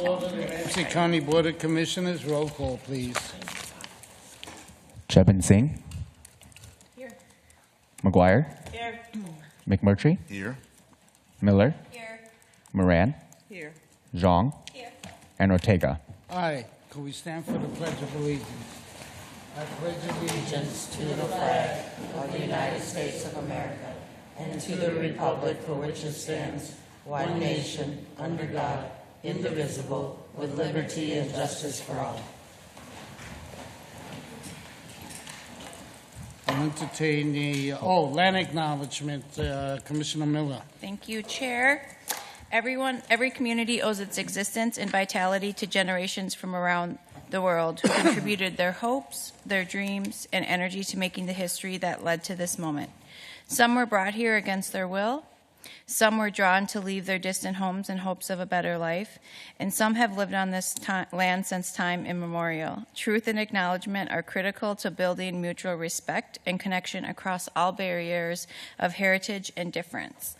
order the Ramsey County Board of Commissioners. Roll call, please. Jevin Singh. Here. McGuire. Here. McMurtry. Here. Miller. Here. Moran. Here. Zhang. Here. And Ortega. Aye. Can we stand for the Pledge of Allegiance? I pledge allegiance To the flag of the United States of America and to the republic for which it stands, one nation, under God, indivisible, with liberty and justice for all. I'll entertain the, land acknowledgement, Commissioner Miller. Thank you, Chair. Every community owes its existence and vitality to generations from around the world who contributed their hopes, their dreams, and energy to making the history that led to this moment. Some were brought here against their will. Some were drawn to leave their distant homes in hopes of a better life, and some have lived on this land since time immemorial. Truth and acknowledgement are critical to building mutual respect and connection across all barriers of heritage and difference.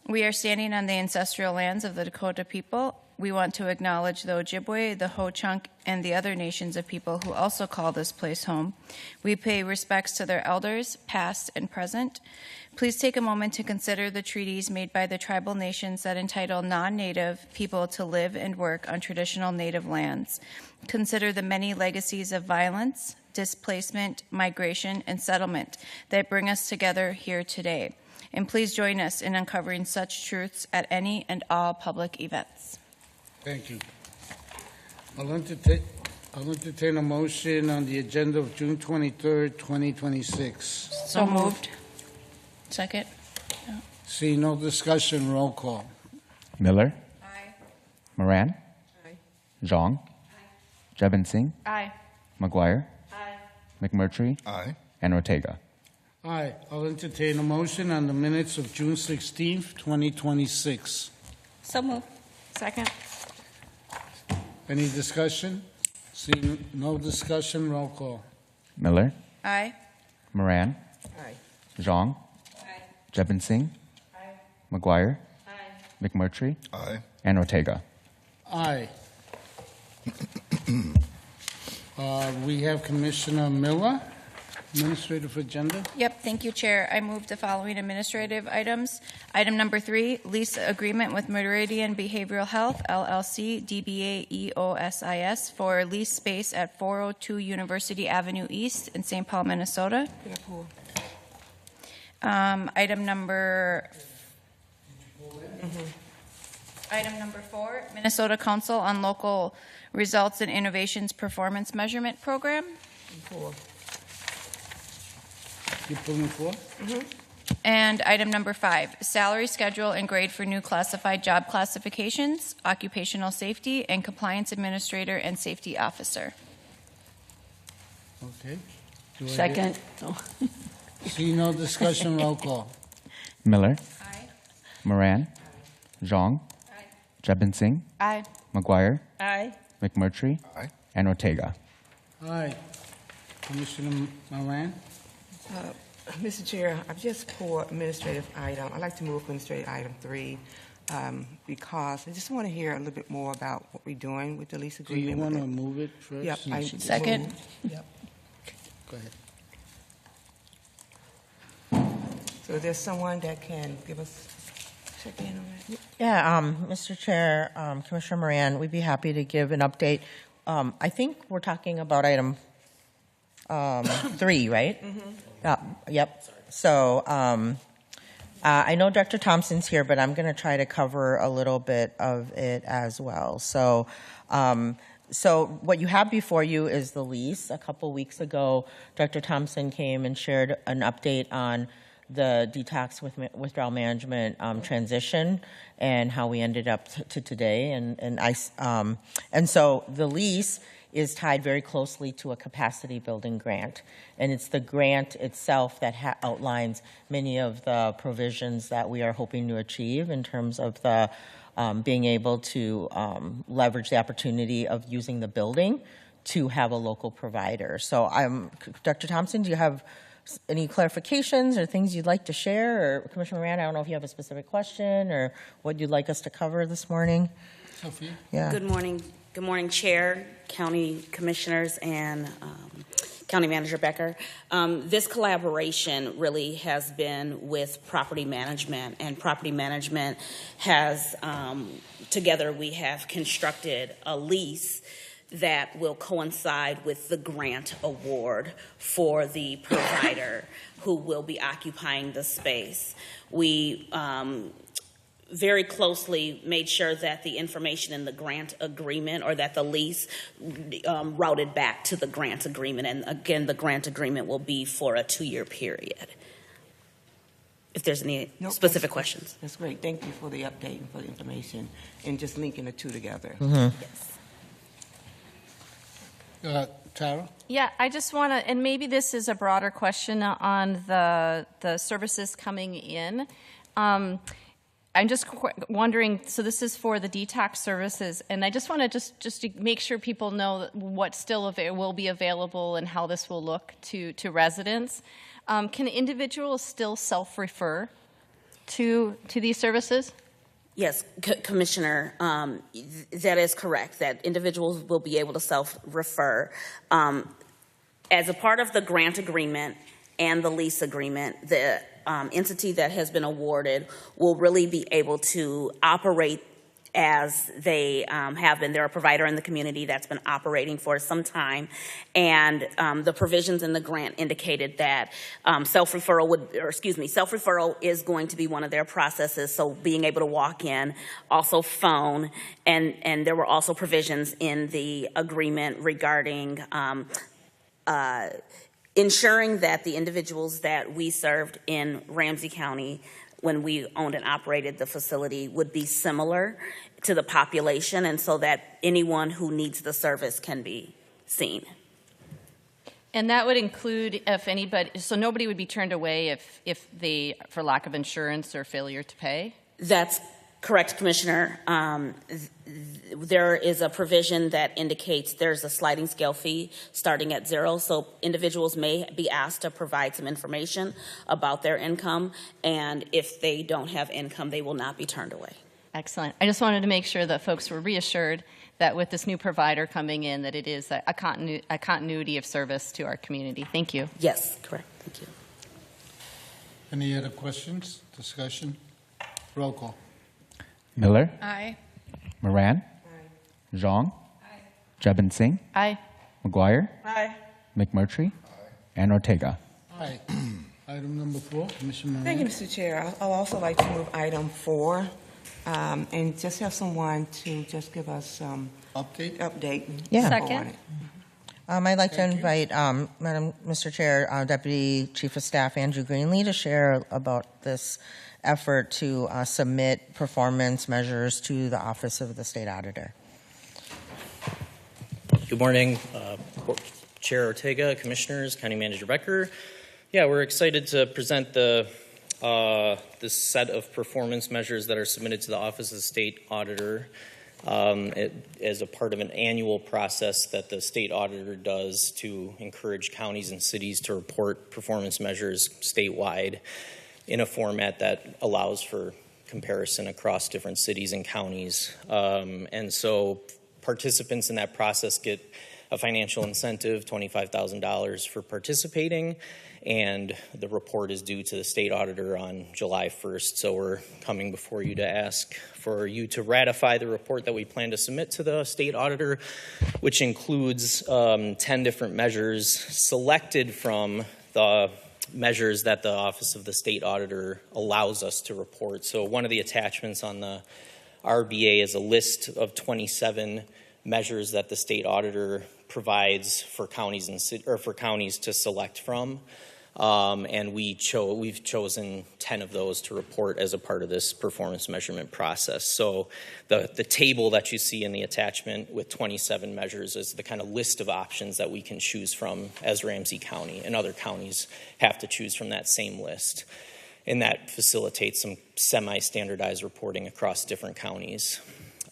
We are standing on the ancestral lands of the Dakota people. We want to acknowledge the Ojibwe, the Ho-Chunk, and the other nations of people who also call this place home. We pay respects to their elders, past and present. Please take a moment to consider the treaties made by the tribal nations that entitle non-Native people to live and work on traditional Native lands. Consider the many legacies of violence, displacement, migration, and settlement that bring us together here today. And please join us in uncovering such truths at any and all public events. Thank you. I'll entertain a motion on the agenda of June 23rd, 2026. So moved. Second. See no discussion, roll call. Miller. Aye. Moran. Aye. Zhang. Jevin Singh. Aye. McGuire. Aye. McMurtry. Aye. And Ortega. Aye. I'll entertain a motion on the minutes of June 16th, 2026. So moved. Second. Any discussion? See no discussion, roll call. Miller. Aye. Moran. Aye. Zhang. Aye. Jevin Singh. Aye. McGuire. Aye. McMurtry. Aye. And Ortega. Aye. We have Commissioner Miller, administrative agenda. Yep, thank you, Chair. I move the following administrative items. Item number 3, lease agreement with Meridian Behavioral Health, LLC, DBA EOSIS, for lease space at 402 University Avenue East in St. Paul, Minnesota. Item number 4, Minnesota Council on Local Results and Innovations Performance Measurement Program. You pulling for? And item number 5, salary schedule and grade for new classified job classifications, occupational safety, and compliance administrator and safety officer. Okay. Do I Second. See no discussion, roll call. Miller. Aye. Moran. Zhang. Aye. Jevin Singh. Aye. McGuire. Aye. McMurtry. Aye. And Ortega. Aye. Commissioner Moran? Mr. Chair, I've just pulled administrative item. I'd like to move administrative item 3 because I just want to hear a little bit more about what we're doing with the lease Do you agreement. want to with move it first? it. Yep. I Second. moved. Yep. Go ahead. So there's someone that can give us check in on that? Yeah, Mr. Chair, Commissioner Moran, we'd be happy to give an update. I think we're talking about item 3, right? Yep. So I know Dr. Thompson's here, but I'm going to try to cover a little bit of it as well. So what you have before you is the lease. A couple weeks ago, Dr. Thompson came and shared an update on the detox withdrawal management transition and how we ended up to today. And so the lease is tied very closely to a capacity building grant. And it's the grant itself that outlines many of the provisions that we are hoping to achieve in terms of the being able to leverage the opportunity of using the building to have a local provider. So Dr. Thompson, do you have any clarifications or things you'd like to share? Or Commissioner Moran, I don't know if you have a specific question or what you'd like us to cover this morning. Sophia? Yeah. Good morning, Chair, County Commissioners, and County Manager Becker. This collaboration really has been with property management, and property management has, together we have constructed a lease that will coincide with the grant award for the provider who will be occupying the space. We very closely made sure that the information in the grant agreement, or that the lease routed back to the grant agreement. And again, the grant agreement will be for a 2-year period. If there's any specific questions. That's great. Thank you for the update and for the information and just linking the two together. Yes. Tara? Yeah, I just want to, and maybe this is a broader question on the services coming in. I'm just wondering, so this is for the detox services, and I just want to just to make sure people know what still will be available and how this will look to residents. Can individuals still self-refer to these services? Yes, Commissioner, that is correct, that individuals will be able to self-refer. As a part of the grant agreement and the lease agreement, the entity that has been awarded will really be able to operate as they have been. They're a provider in the community that's been operating for some time, and the provisions in the grant indicated that self-referral is going to be one of their processes. So being able to walk in, also phone, and there were also provisions in the agreement regarding ensuring that the individuals that we served in Ramsey County when we owned and operated the facility would be similar to the population, and so that anyone who needs the service can be seen. And that would include if anybody, so nobody would be turned away if they, for lack of insurance or failure to pay? That's correct, Commissioner. There is a provision that indicates there's a sliding scale fee starting at 0, so individuals may be asked to provide some information about their income, and if they don't have income, they will not be turned away. Excellent. I just wanted to make sure that folks were reassured that with this new provider coming in, that it is a continuity of service to our community. Thank you. Yes, correct. Thank you. Any other questions, discussion? Roll call. Miller, Aye. Moran, Zhang, Jebin Singh, Aye. McGuire, Aye. McMurtry, and Ortega. Aye. Item number 4, Commissioner Thank you, Moran. Mr. Chair. I'll also like to move item 4 and just have someone to just give us some update. Yeah. Second. on it. I'd like to Thank you. invite, Mr. Chair, Deputy Chief of Staff Andrew Greenlee to share about this effort to submit performance measures to the Office of the State Auditor. Good morning, Chair Ortega, Commissioners, County Manager Becker. Yeah, we're excited to present this set of performance measures that are submitted to the Office of the State Auditor as a part of an annual process that the State Auditor does to encourage counties and cities to report performance measures statewide in a format that allows for comparison across different cities and counties. And so participants in that process get a financial incentive, $25,000 for participating, and the report is due to the State Auditor on July 1st. So we're coming before you to ask for you to ratify the report that we plan to submit to the State Auditor, which includes 10 different measures selected from the measures that the Office of the State Auditor allows us to report. So one of the attachments on the RBA is a list of 27 measures that the State Auditor provides for counties and for counties to select from, and we've chosen 10 of those to report as a part of this performance measurement process. So the table that you see in the attachment with 27 measures is the kind of list of options that we can choose from as Ramsey County, and other counties have to choose from that same list. And that facilitates some semi-standardized reporting across different counties.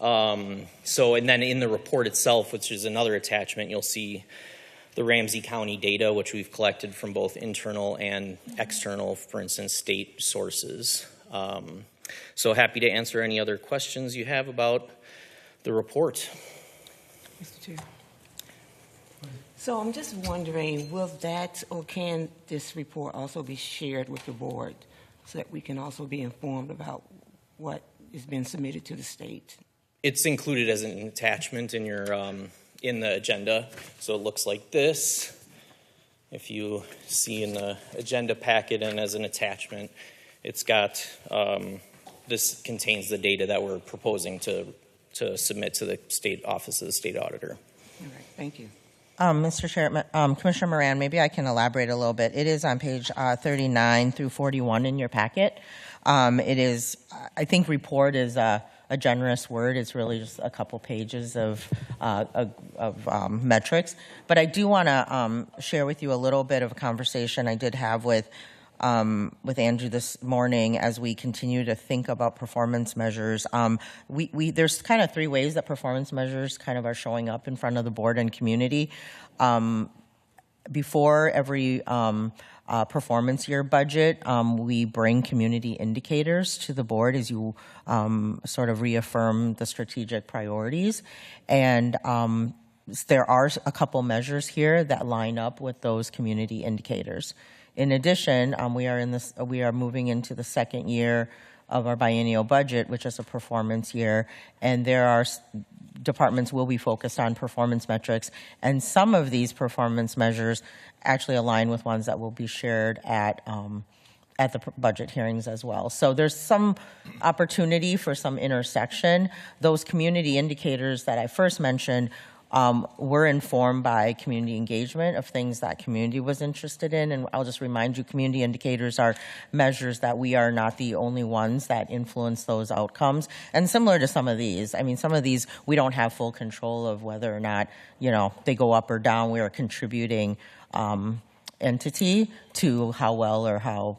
And then in the report itself, which is another attachment, you'll see the Ramsey County data, which we've collected from both internal and external, for instance, state sources. So happy to answer any other questions you have about the report. Mr. Chair. So I'm just wondering, will that or can this report also be shared with the board so that we can also be informed about what has been submitted to the state? It's included as an attachment in your in the agenda, so it looks like this. If you see in the agenda packet and as an attachment, it's got this contains the data that we're proposing to submit to the state office of the state auditor. All right, thank you. Mr. Chair, Commissioner Moran, maybe I can elaborate a little bit. It is on page 39 through 41 in your packet. It is, I think report is a generous word. It's really just a couple pages of metrics. But I do want to share with you a little bit of a conversation I did have with Andrew this morning as we continue to think about performance measures. There's kind of three ways that performance measures kind of are showing up in front of the board and community. Before every performance year budget, we bring community indicators to the board as you sort of reaffirm the strategic priorities. And there are a couple measures here that line up with those community indicators. In addition, we are moving into the second year of our biennial budget, which is a performance year, and there are departments will be focused on performance metrics, and some of these performance measures actually align with ones that will be shared at the budget hearings as well. So there's some opportunity for some intersection. Those community indicators that I first mentioned were informed by community engagement of things that community was interested in. And I'll just remind you, community indicators are measures that we are not the only ones that influence those outcomes. And similar to some of these, I mean, some of these we don't have full control of whether or not, they go up or down. We are a contributing entity to how well or how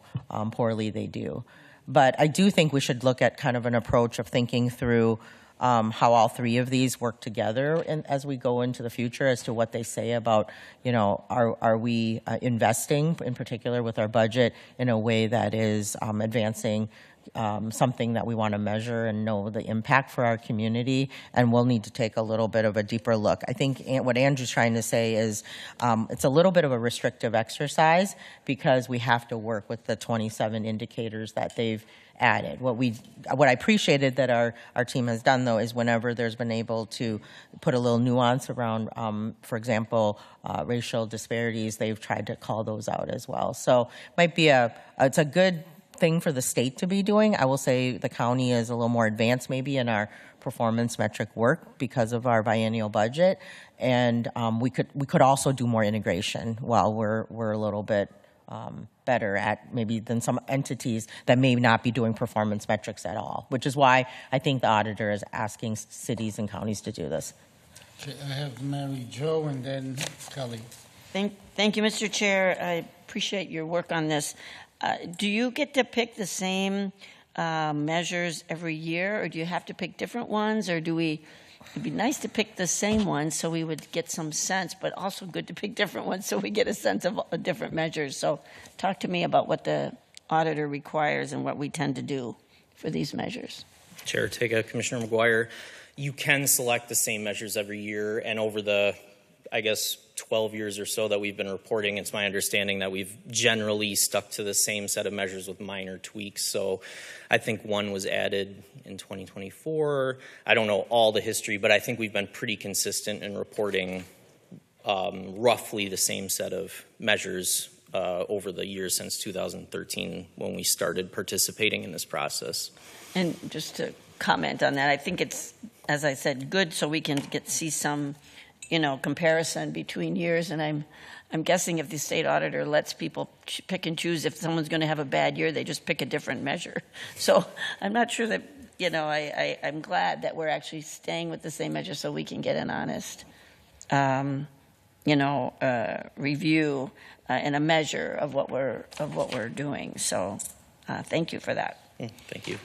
poorly they do. But I do think we should look at kind of an approach of thinking through how all three of these work together and as we go into the future as to what they say about, are we investing in particular with our budget in a way that is advancing something that we want to measure and know the impact for our community, and we'll need to take a little bit of a deeper look. I think what Andrew's trying to say is it's a little bit of a restrictive exercise because we have to work with the 27 indicators that they've added. What I appreciated that our team has done, though, is whenever there's been able to put a little nuance around, for example, racial disparities, they've tried to call those out as well. So might be it's a good thing for the state to be doing. I will say the county is a little more advanced maybe in our performance metric work because of our biennial budget, and we could also do more integration while we're a little bit better at maybe than some entities that may not be doing performance metrics at all, which is why I think the auditor is asking cities and counties to do this. Okay, I have Mary Jo and then Kelly. Thank you, Mr. Chair. I appreciate your work on this. Do you get to pick the same measures every year, or do you have to pick different ones, or it'd be nice to pick the same ones so we would get some sense, but also good to pick different ones so we get a sense of different measures. So talk to me about what the auditor requires and what we tend to do for these measures. Chair Ortega, Commissioner McGuire, you can select the same measures every year, and over the, 12 years or so that we've been reporting, it's my understanding that we've generally stuck to the same set of measures with minor tweaks. So I think one was added in 2024. I don't know all the history, but I think we've been pretty consistent in reporting roughly the same set of measures over the years since 2013 when we started participating in this process. And just to comment on that, I think it's, as I said, good so we can see some comparison between years, and I'm guessing if the state auditor lets people pick and choose, if someone's going to have a bad year, they just pick a different measure. So I'm not sure that, I'm glad that we're actually staying with the same measure so we can get an honest, review and a measure of what we're doing. So thank you for that. Thank you.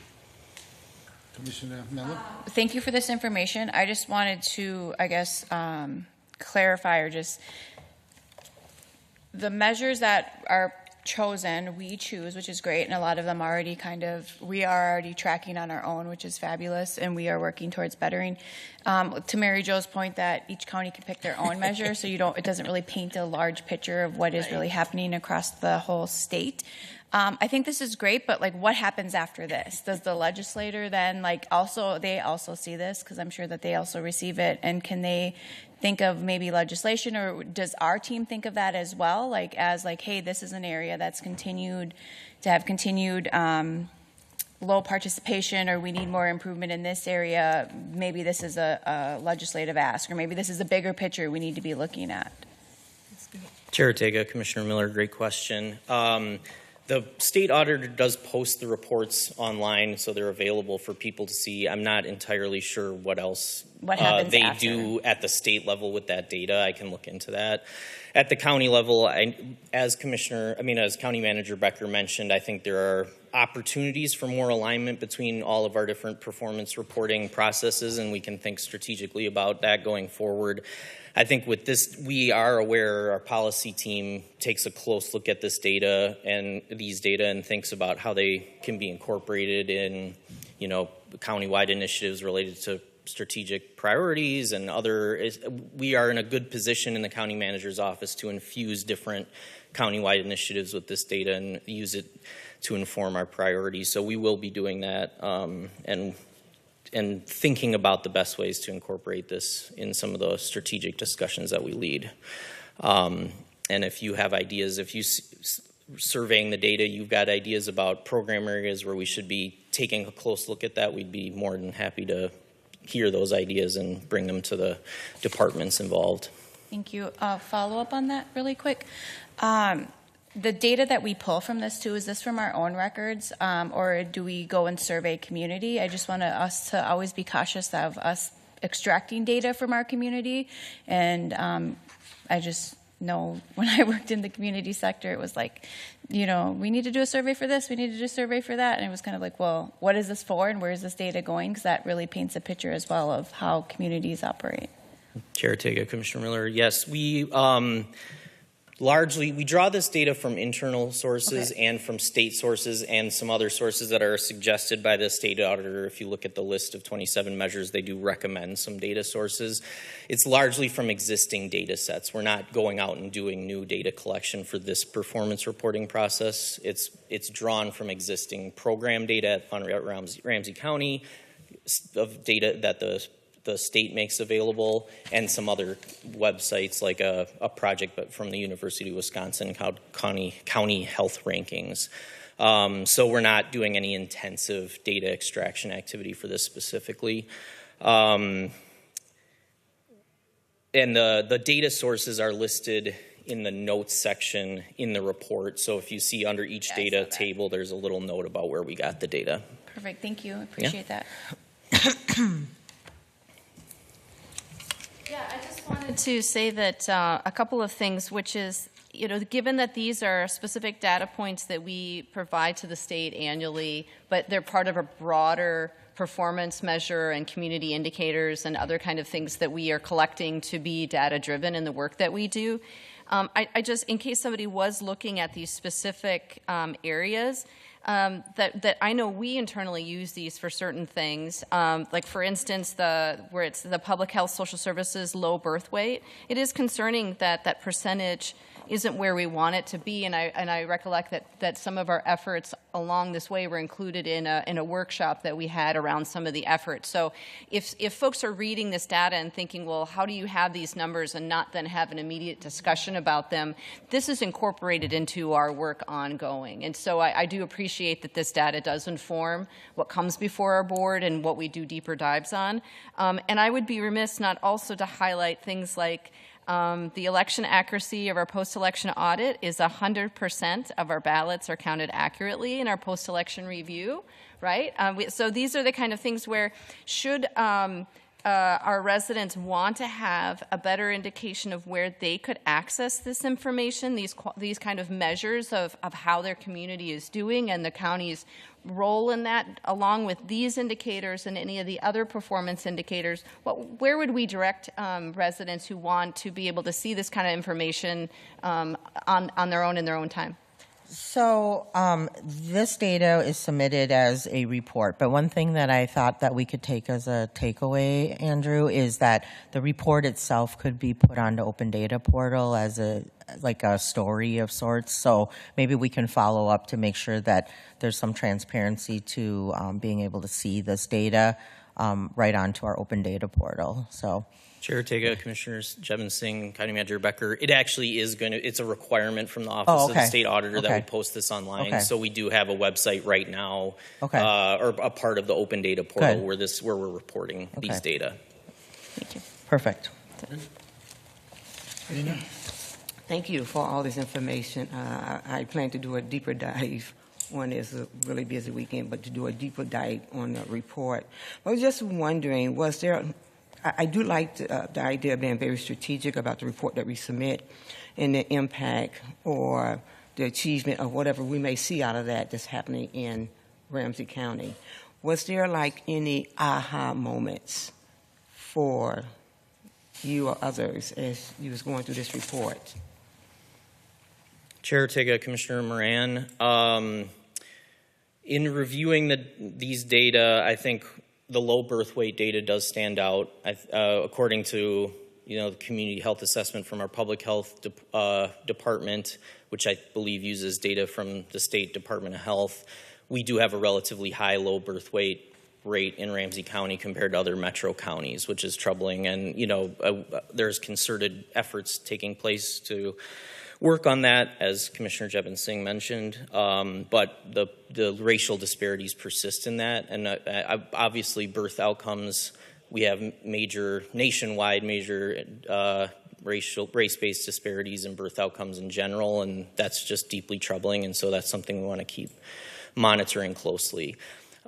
Commissioner Miller? Thank you for this information. I just wanted to, clarify or just the measures that are chosen, we choose, which is great, and a lot of them already we are already tracking on our own, which is fabulous, and we are working towards bettering. To Mary Jo's point that each county can pick their own measure, so it doesn't really paint a large picture of what is really happening across the whole state. I think this is great, but like, what happens after this? Does the legislator then they also see this, because I'm sure that they also receive it, and can they think of maybe legislation, or does our team think of that as well, hey, this is an area that's continued low participation, or we need more improvement in this area, maybe this is a legislative ask, or maybe this is a bigger picture we need to be looking at? Chair Ortega, Commissioner Miller, great question. The state auditor does post the reports online, so they're available for people to see. I'm not entirely sure what else they after. do at the state level with that data. I can look into that. At the county level, as County Manager Becker mentioned, I think there are opportunities for more alignment between all of our different performance reporting processes, and we can think strategically about that going forward. I think with this, we are aware, our policy team takes a close look at this data and thinks about how they can be incorporated in, countywide initiatives related to strategic priorities and we are in a good position in the county manager's office to infuse different countywide initiatives with this data and use it to inform our priorities. So we will be doing that, and thinking about the best ways to incorporate this in some of the strategic discussions that we lead. And if you have ideas, surveying the data, you've got ideas about program areas where we should be taking a close look at that, we'd be more than happy to hear those ideas and bring them to the departments involved. Thank you. Follow up on that really quick. The data that we pull from this too, is this from our own records, or do we go and survey community? I just want us to always be cautious of us extracting data from our community. And I just know when I worked in the community sector, it was like, we need to do a survey for this, we need to do a survey for that. And it was kind of like, well, what is this for and where is this data going? Because that really paints a picture as well of how communities operate. Chair Ortega, Commissioner Miller, yes, we draw this data from internal sources and from state sources and some other sources that are suggested by the state auditor. If you look at the list of 27 measures, they do recommend some data sources. It's largely from existing data sets. We're not going out and doing new data collection for this performance reporting process. It's drawn from existing program data at Ramsey County, of data that the state makes available, and some other websites like a project but from the University of Wisconsin called County Health Rankings. So we're not doing any intensive data extraction activity for this specifically. And the data sources are listed in the notes section in the report. So if you see under each data table, there's a little note about where we got the data. Perfect. Thank you. I appreciate that. Yeah, I just wanted to say that a couple of things, which is, given that these are specific data points that we provide to the state annually, but they're part of a broader performance measure and community indicators and other kind of things that we are collecting to be data-driven in the work that we do. I just, in case somebody was looking at these specific areas, that I know we internally use these for certain things, like for instance, where it's the public health social services low birth weight. It is concerning that percentage isn't where we want it to be, and I recollect that some of our efforts along this way were included in a workshop that we had around some of the efforts. So if folks are reading this data and thinking, well, how do you have these numbers and not then have an immediate discussion about them, this is incorporated into our work ongoing. And so I do appreciate that this data does inform what comes before our board and what we do deeper dives on. And I would be remiss not also to highlight things like the election accuracy of our post-election audit is 100% of our ballots are counted accurately in our post-election review, right? So these are the kind of things where should our residents want to have a better indication of where they could access this information, these kind of measures of how their community is doing and the county's role in that, along with these indicators and any of the other performance indicators, where would we direct residents who want to be able to see this kind of information on their own in their own time? So this data is submitted as a report, but one thing that I thought that we could take as a takeaway, Andrew, is that the report itself could be put on the Open Data Portal as a story of sorts. So maybe we can follow up to make sure that there's some transparency to being able to see this data right onto our Open Data Portal. So. Chair Ortega, Commissioners Jebin Singh, County Manager Becker, it actually is it's a requirement from the Office of the State Auditor that we post this online. So we do have a website right now, or a part of the Open Data Portal where we're reporting these data. Thank you. Perfect. Thank you for all this information. I plan to do a deeper dive. One is a really busy weekend, but to do a deeper dive on the report. I was just wondering, was there... I do like the idea of being very strategic about the report that we submit and the impact or the achievement of whatever we may see out of that's happening in Ramsey County. Was there like any aha moments for you or others as you was going through this report? Chair Ortega, Commissioner Moran, in reviewing these data, I think the low birth weight data does stand out. According to the community health assessment from our public health department, which I believe uses data from the State Department of Health, we do have a relatively high low birth weight rate in Ramsey County compared to other metro counties, which is troubling. And there's concerted efforts taking place to work on that, as Commissioner Jebin Singh mentioned, but the racial disparities persist in that, and obviously birth outcomes, we have nationwide major race-based disparities in birth outcomes in general, and that's just deeply troubling, and so that's something we want to keep monitoring closely.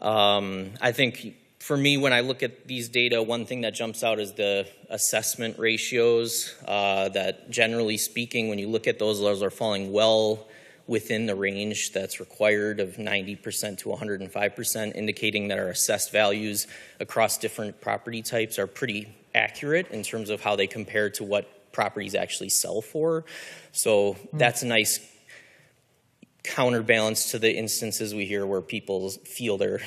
I think for me, when I look at these data, one thing that jumps out is the assessment ratios, that generally speaking, when you look at those are falling well within the range that's required of 90% to 105%, indicating that our assessed values across different property types are pretty accurate in terms of how they compare to what properties actually sell for. So that's a nice counterbalance to the instances we hear where people feel their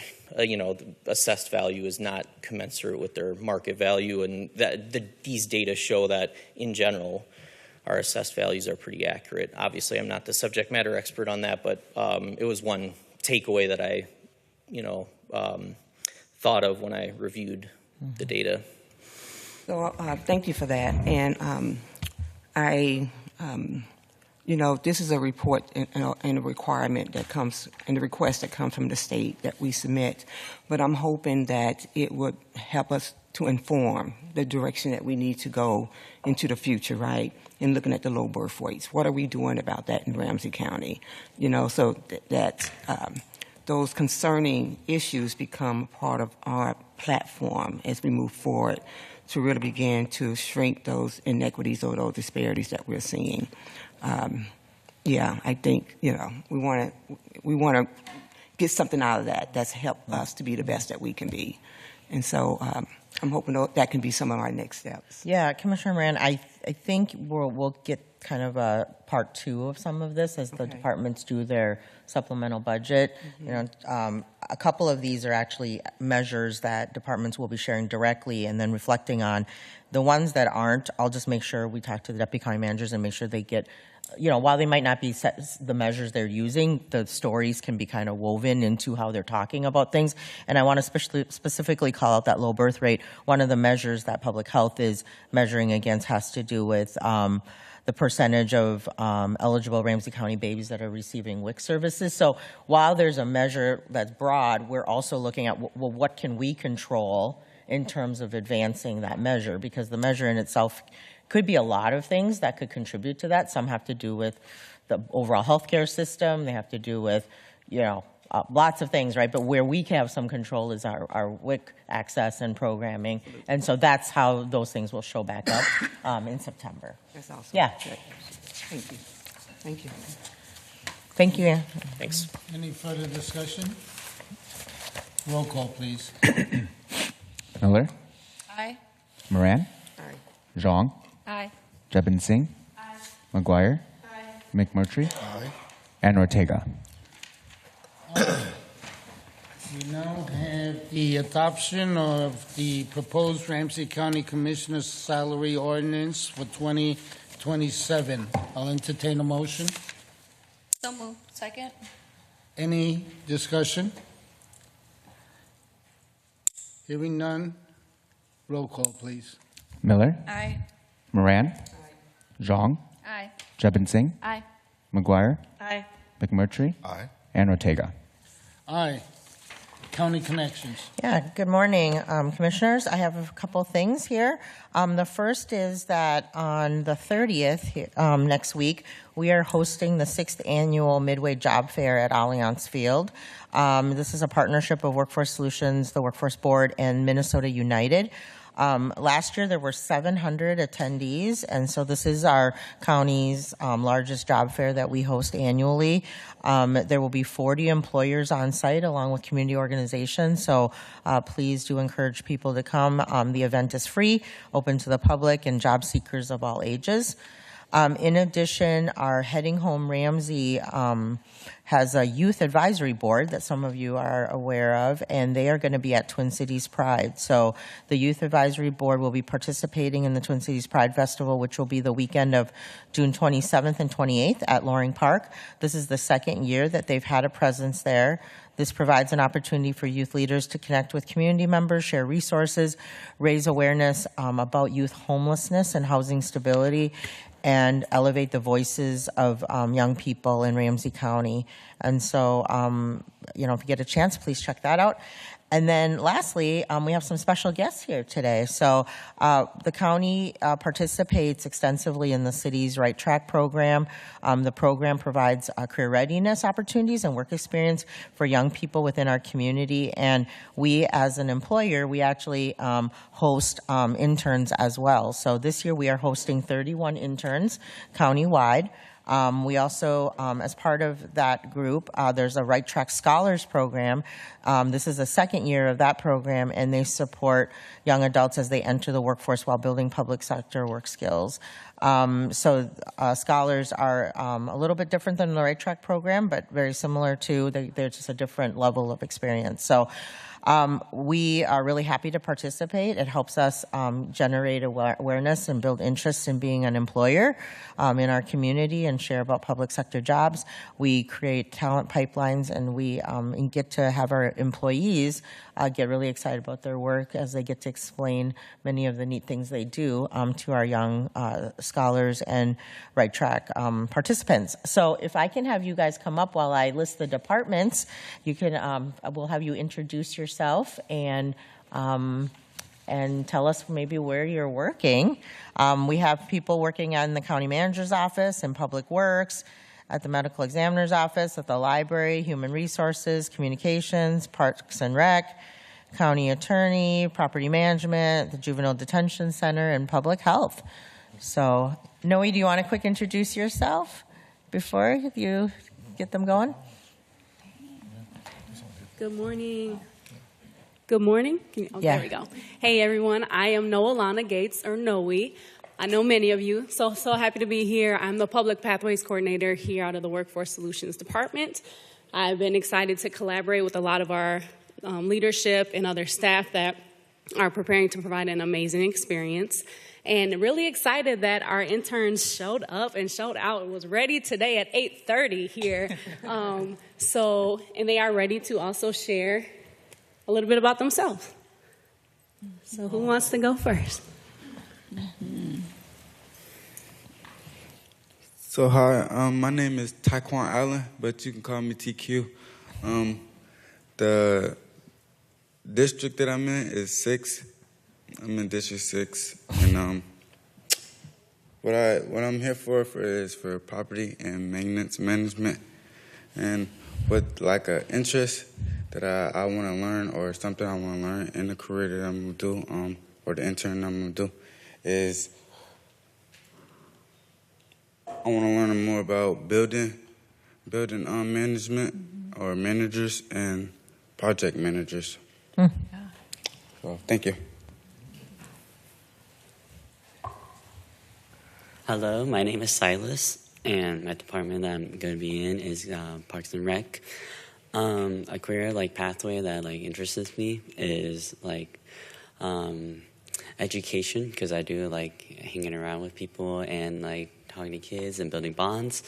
assessed value is not commensurate with their market value, and these data show that in general our assessed values are pretty accurate. Obviously, I'm not the subject matter expert on that, but it was one takeaway that I thought of when I reviewed the data. So thank you for that. And this is a report and a requirement that comes, and the request that comes from the state that we submit. But I'm hoping that it would help us to inform the direction that we need to go into the future, right? In looking at the low birth weights. What are we doing about that in Ramsey County? So that those concerning issues become part of our platform as we move forward to really begin to shrink those inequities or those disparities that we're seeing. I think we want to get something out of that that's helped us to be the best that we can be, and so I'm hoping that can be some of our next steps. Yeah, Commissioner Moran, I think we'll get kind of a part two of some of this as the departments do their supplemental budget. A couple of these are actually measures that departments will be sharing directly and then reflecting on. The ones that aren't, I'll just make sure we talk to the deputy county managers and make sure they get, while they might not be the measures they're using, the stories can be kind of woven into how they're talking about things. And I want to specifically call out that low birth rate. One of the measures that public health is measuring against has to do with the percentage of eligible Ramsey County babies that are receiving WIC services. So while there's a measure that's broad, we're also looking at, well, what can we control in terms of advancing that measure? Because the measure in itself could be a lot of things that could contribute to that. Some have to do with the overall healthcare system. They have to do with, lots of things, right? But where we can have some control is our WIC access and programming. And so that's how those things will show back up in September. That's awesome. Yeah. Thank you. Thank you. Thank you, Ann. Thanks. Any further discussion? Roll call, please. Miller, Aye. Moran, Aye. Zhang, Aye. Jebin Singh, McGuire, McMurtry, and Ortega. We now have the adoption of the proposed Ramsey County Commissioner's salary ordinance for 2027. I'll entertain a motion. So moved. Second? Any discussion? Hearing none. Roll call, please. Miller, Aye. Moran, Zhang, Aye. Jebin Singh, Aye. McGuire, Aye. McMurtry, Aye. and Ortega. Aye. County Connections. Yeah, good morning, Commissioners. I have a couple things here. The first is that on the 30th, next week, we are hosting the 6th Annual Midway Job Fair at Allianz Field. This is a partnership of Workforce Solutions, the Workforce Board, and Minnesota United. Last year, there were 700 attendees, and so this is our county's largest job fair that we host annually. There will be 40 employers on site along with community organizations, so please do encourage people to come. The event is free, open to the public, and job seekers of all ages. In addition, our Heading Home Ramsey has a youth advisory board that some of you are aware of, and they are going to be at Twin Cities Pride. So the youth advisory board will be participating in the Twin Cities Pride Festival, which will be the weekend of June 27th and 28th at Loring Park. This is the second year that they've had a presence there. This provides an opportunity for youth leaders to connect with community members, share resources, raise awareness about youth homelessness and housing stability, and elevate the voices of young people in Ramsey County. And so, if you get a chance, please check that out. And then lastly, we have some special guests here today. So the county participates extensively in the city's Right Track program. The program provides career readiness opportunities and work experience for young people within our community. And we, as an employer, we actually host interns as well. So this year we are hosting 31 interns countywide. We also, as part of that group, there's a Right Track Scholars Program. This is the second year of that program, and they support young adults as they enter the workforce while building public sector work skills. So scholars are a little bit different than the Right Track program, but very similar to, they're just a different level of experience. So we are really happy to participate. It helps us generate awareness and build interest in being an employer in our community and share about public sector jobs. We create talent pipelines, and we get to have our employees get really excited about their work as they get to explain many of the neat things they do to our young scholars and Right Track participants. So if I can have you guys come up while I list the departments, you can. We'll have you introduce yourself and tell us maybe where you're working. We have people working in the county manager's office, in public works, at the medical examiner's office, at the library, human resources, communications, parks and rec, county attorney, property management, the juvenile detention center, and public health. So, Noe, do you want to quick introduce yourself before you get them going? Good morning. Good morning. Yeah. There we go. Hey, everyone. I am Noelana Gates, or Noe. I know many of you, so happy to be here. I'm the Public Pathways Coordinator here out of the Workforce Solutions Department. I've been excited to collaborate with a lot of our leadership and other staff that are preparing to provide an amazing experience. And really excited that our interns showed up and showed out and was ready today at 8:30 here. And they are ready to also share a little bit about themselves. So who wants to go first? So hi, my name is Taekwon Allen, but you can call me TQ. The district that I'm in is 6. I'm in District 6, and what I'm here for is for property and maintenance management, and with like an interest that I want to learn, or something I want to learn in the career that I'm gonna do, or the intern I'm gonna do, is I want to learn more about building management, or managers and project managers. So thank you. Hello, my name is Silas, and my department that I'm going to be in is Parks and Rec. A career pathway that interests me is education, because I do hanging around with people and talking to kids and building bonds.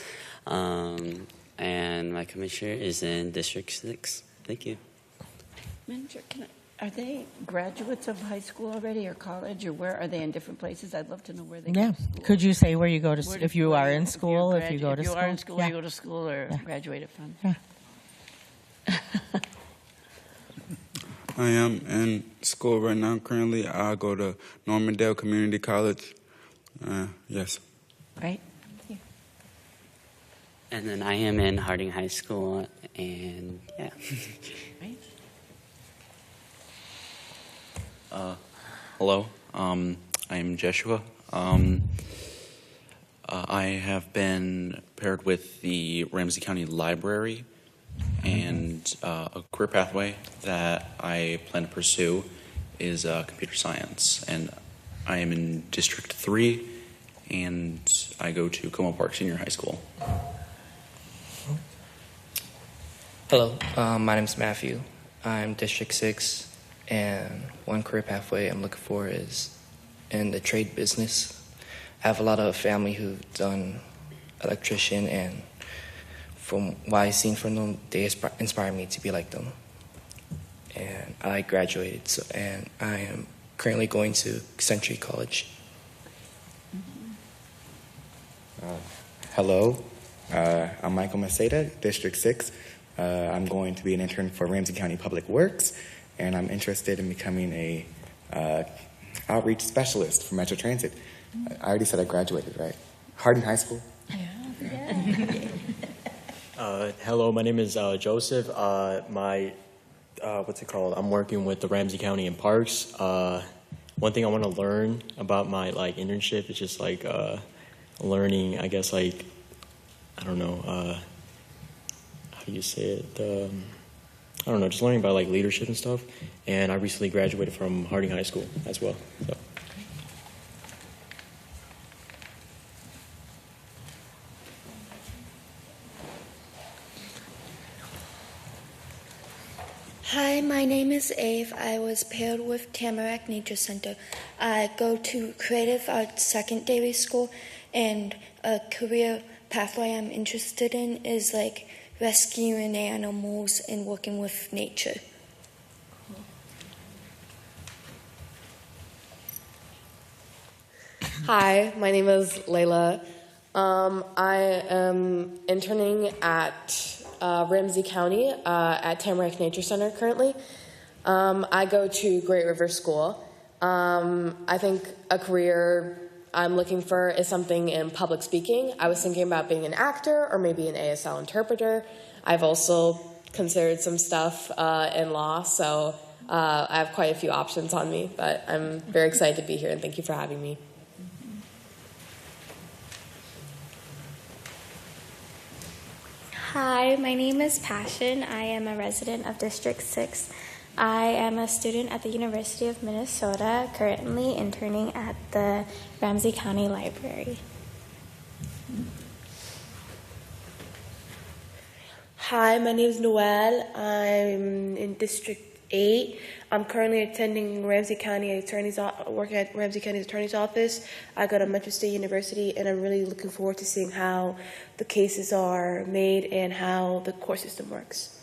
And my commissioner is in District 6. Thank you. Manager, are they graduates of high school already or college, or where are they in different places? I'd love to know where they go Yeah. to school. Could you say where you go to, if you are in school, if you go to If you school? are in school, Yeah. where you go to school or graduated from? Yeah. I am in school right now currently. I go to Normandale Community College. Yes. Right? And then I am in Harding High School, and yeah. Right? Hello, I'm Joshua. I have been paired with the Ramsey County Library, and a career pathway that I plan to pursue is computer science. And I am in District 3, and I go to Como Park Senior High School. Hello, my name is Matthew. I'm District 6, and one career pathway I'm looking for is in the trade business. I have a lot of family who've done electrician, and from what I've seen from them, they inspire me to be like them. And I graduated, and I am currently going to Century College. Hello, I'm Michael Maceda, District 6. I'm going to be an intern for Ramsey County Public Works, and I'm interested in becoming a outreach specialist for Metro Transit. I already said I graduated, right? Harding High School. Hello, my name is Joseph. What's it called? I'm working with the Ramsey County and Parks. One thing I want to learn about my internship is just learning, I guess I don't know, how do you say it? I don't know, just learning about leadership and stuff. And I recently graduated from Harding High School as well. So. Hi, my name is Ave. I was paired with Tamarack Nature Center. I go to Creative Arts Secondary School, and a career pathway I'm interested in is rescuing animals and working with nature. Hi, my name is Layla. I am interning at Ramsey County at Tamarack Nature Center currently. I go to Great River School. I think a career I'm looking for is something in public speaking. I was thinking about being an actor or maybe an ASL interpreter. I've also considered some stuff in law, so I have quite a few options on me, but I'm very excited to be here, and thank you for having me. Hi, my name is Passion. I am a resident of District 6. I am a student at the University of Minnesota, currently interning at the Ramsey County Library. Hi, my name is Noelle. I'm in District 8. I'm currently attending Ramsey County working at Ramsey County Attorney's Office. I go to Metro State University, and I'm really looking forward to seeing how the cases are made and how the court system works.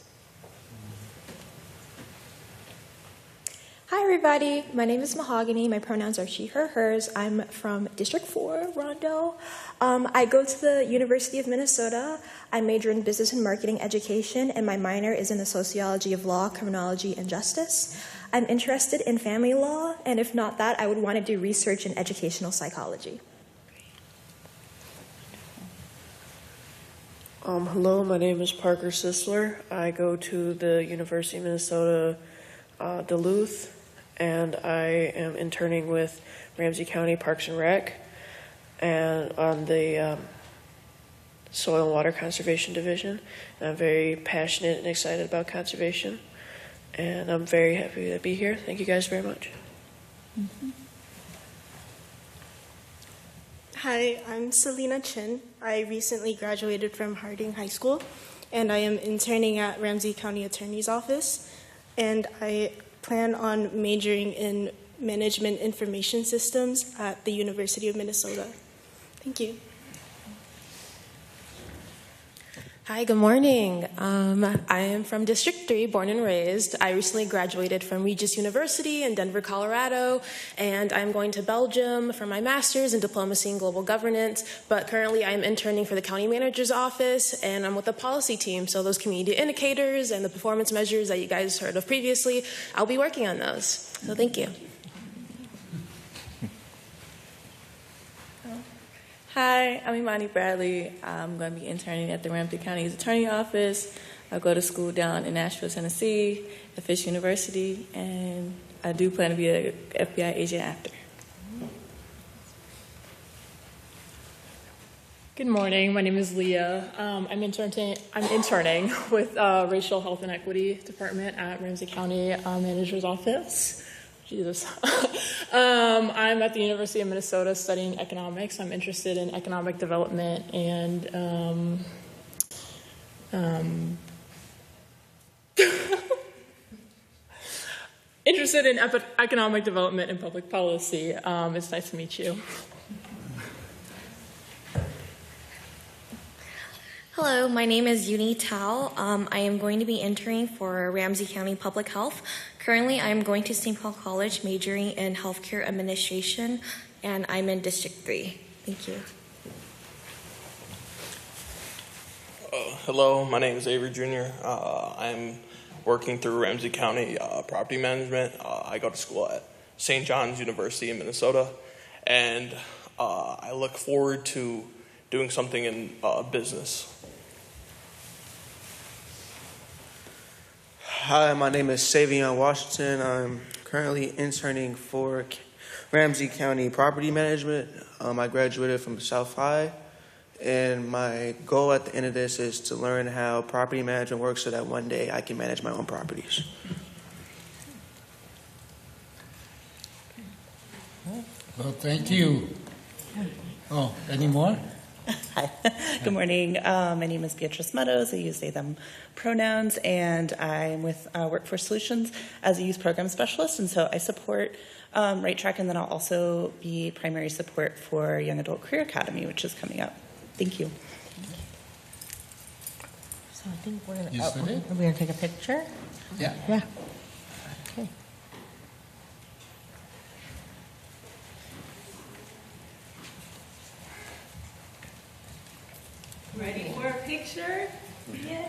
Hi, everybody. My name is Mahogany. My pronouns are she, her, hers. I'm from District 4, Rondo. I go to the University of Minnesota. I major in business and marketing education, and my minor is in the sociology of law, criminology, and justice. I'm interested in family law, and if not that, I would want to do research in educational psychology. Hello, my name is Parker Sisler. I go to the University of Minnesota Duluth, and I am interning with Ramsey County Parks and Rec and on the Soil and Water Conservation Division. And I'm very passionate and excited about conservation, and I'm very happy to be here. Thank you guys very much. Hi, I'm Selena Chin. I recently graduated from Harding High School, and I am interning at Ramsey County Attorney's Office, and I plan on majoring in Management Information Systems at the University of Minnesota. Thank you. Hi, good morning. I am from District 3, born and raised. I recently graduated from Regis University in Denver, Colorado, and I'm going to Belgium for my master's in diplomacy and global governance, but currently I'm interning for the county manager's office, and I'm with the policy team, so those community indicators and the performance measures that you guys heard of previously, I'll be working on those. So thank you. Hi, I'm Imani Bradley. I'm going to be interning at the Ramsey County's Attorney Office. I go to school down in Nashville, Tennessee, at Fisk University, and I do plan to be an FBI agent after. Good morning. My name is Leah. I'm interning with Racial Health and Equity Department at Ramsey County Manager's Office. Jesus. I'm at the University of Minnesota studying economics. I'm interested in economic development and interested in economic development and public policy. It's nice to meet you. Hello, my name is Uni Tao. I am going to be interning for Ramsey County Public Health. Currently, I am going to St. Paul College, majoring in healthcare administration, and I'm in District 3. Thank you. Hello, my name is Avery Jr. I'm working through Ramsey County Property Management. I go to school at St. John's University in Minnesota, and I look forward to doing something in business. Hi, my name is Savion Washington. I'm currently interning for Ramsey County Property Management. I graduated from South High, and my goal at the end of this is to learn how property management works so that one day I can manage my own properties. Well, thank you. Oh, any more? Hi. Good morning. My name is Beatrice Meadows. I use they, them pronouns, and I'm with Workforce Solutions as a youth program specialist, and so I support Right Track, and then I'll also be primary support for Young Adult Career Academy, which is coming up. Thank you. So I think we're You said it? going to take a picture? Yeah. Yeah. Okay. Ready for a picture? Yay!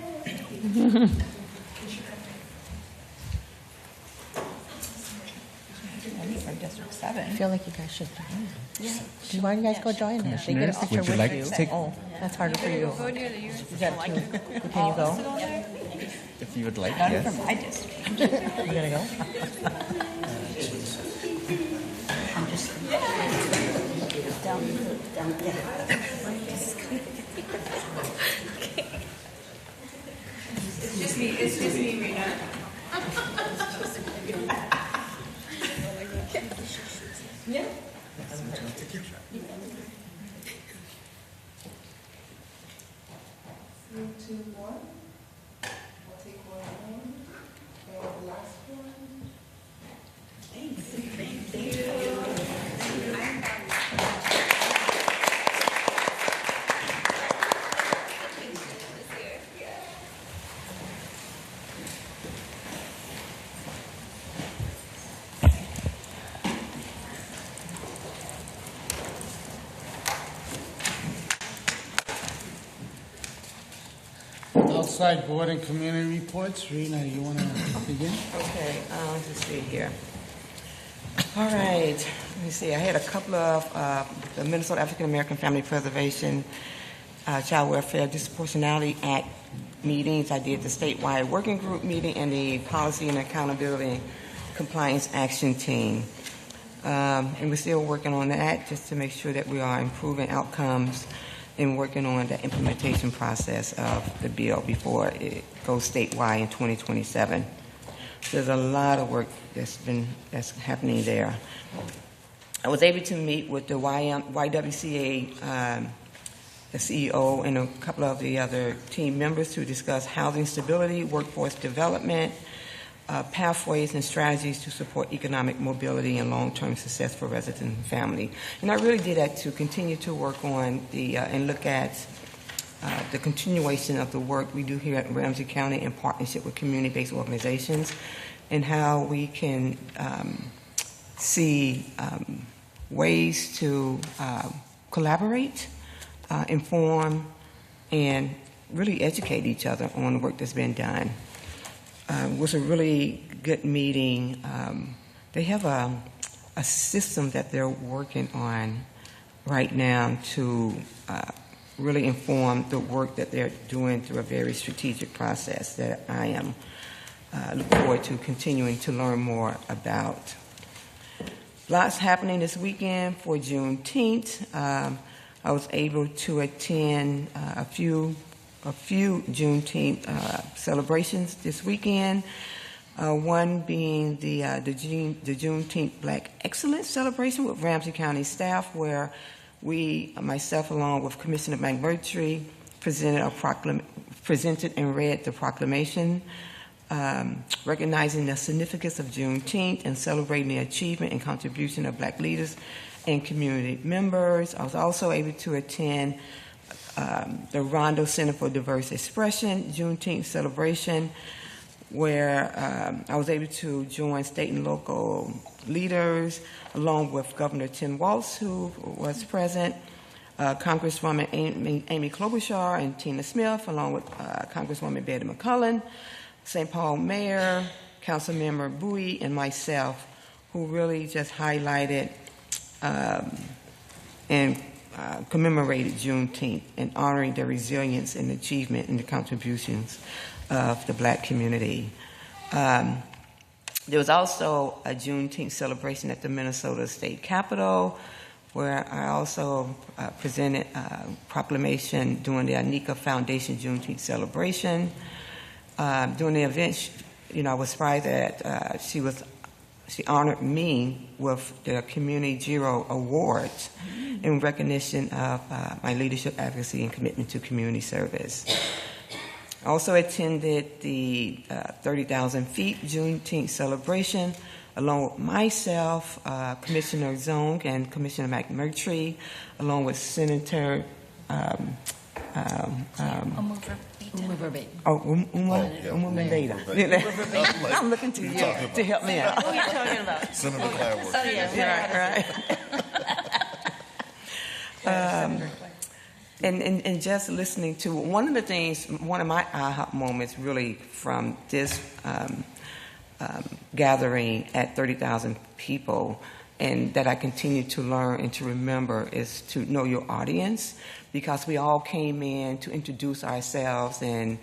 From District 7. I feel like you guys should join. Yeah. Why don't you guys go join us? They get a Commissioners, picture would you with like you. to take- Oh, that's harder for you. Is that too? Can you go? If you would like, None yes. from my district. You gonna go? I'm just down there. It's just me, Rena. Yeah. 3, 2, 1. We'll take one more. And the last one. Thank you. Outside board and community reports. Rena, you want to begin? Okay, let's just see here. All right, let me see. I had a couple of the Minnesota African American Family Preservation Child Welfare Disproportionality Act meetings. I did the statewide working group meeting and the Policy and Accountability Compliance Action Team. And we're still working on that just to make sure that we are improving outcomes and working on the implementation process of the bill before it goes statewide in 2027. So there's a lot of work that's happening there. I was able to meet with the YWCA the CEO and a couple of the other team members to discuss housing stability, workforce development, pathways and strategies to support economic mobility and long-term success for residents and family. And I really did that to continue to work on and look at the continuation of the work we do here at Ramsey County in partnership with community-based organizations, and how we can see ways to collaborate, inform, and really educate each other on the work that's been done. It was a really good meeting. They have a system that they're working on right now to really inform the work that they're doing through a very strategic process that I am looking forward to continuing to learn more about. Lots happening this weekend for Juneteenth. I was able to attend a few Juneteenth celebrations this weekend. One being the Juneteenth Black Excellence Celebration with Ramsey County staff, where myself along with Commissioner McMurtry, presented and read the proclamation, recognizing the significance of Juneteenth and celebrating the achievement and contribution of Black leaders and community members. I was also able to attend the Rondo Center for Diverse Expression Juneteenth celebration, where I was able to join state and local leaders, along with Governor Tim Walz, who was present, Congresswoman Amy Klobuchar and Tina Smith, along with Congresswoman Betty McCullen, St. Paul Mayor, Councilmember Bowie, and myself, who really just highlighted and commemorated Juneteenth and honoring the resilience and achievement and the contributions of the Black community. There was also a Juneteenth celebration at the Minnesota State Capitol, where I also presented a proclamation during the Anika Foundation Juneteenth celebration. During the event, I was surprised that she honored me with the Community Zero Awards in recognition of my leadership, advocacy, and commitment to community service. I also attended the 30,000 Feet Juneteenth celebration, along with myself, Commissioner Zong, and Commissioner McMurtry, along with Senator Uma Beda. I'm looking to you to help me out. Who are you talking about? Senator Clyburn. Oh, yeah, right. And just listening to one of the things, one of my aha moments really from this gathering at 30,000 people, and that I continue to learn and to remember, is to know your audience, because we all came in to introduce ourselves and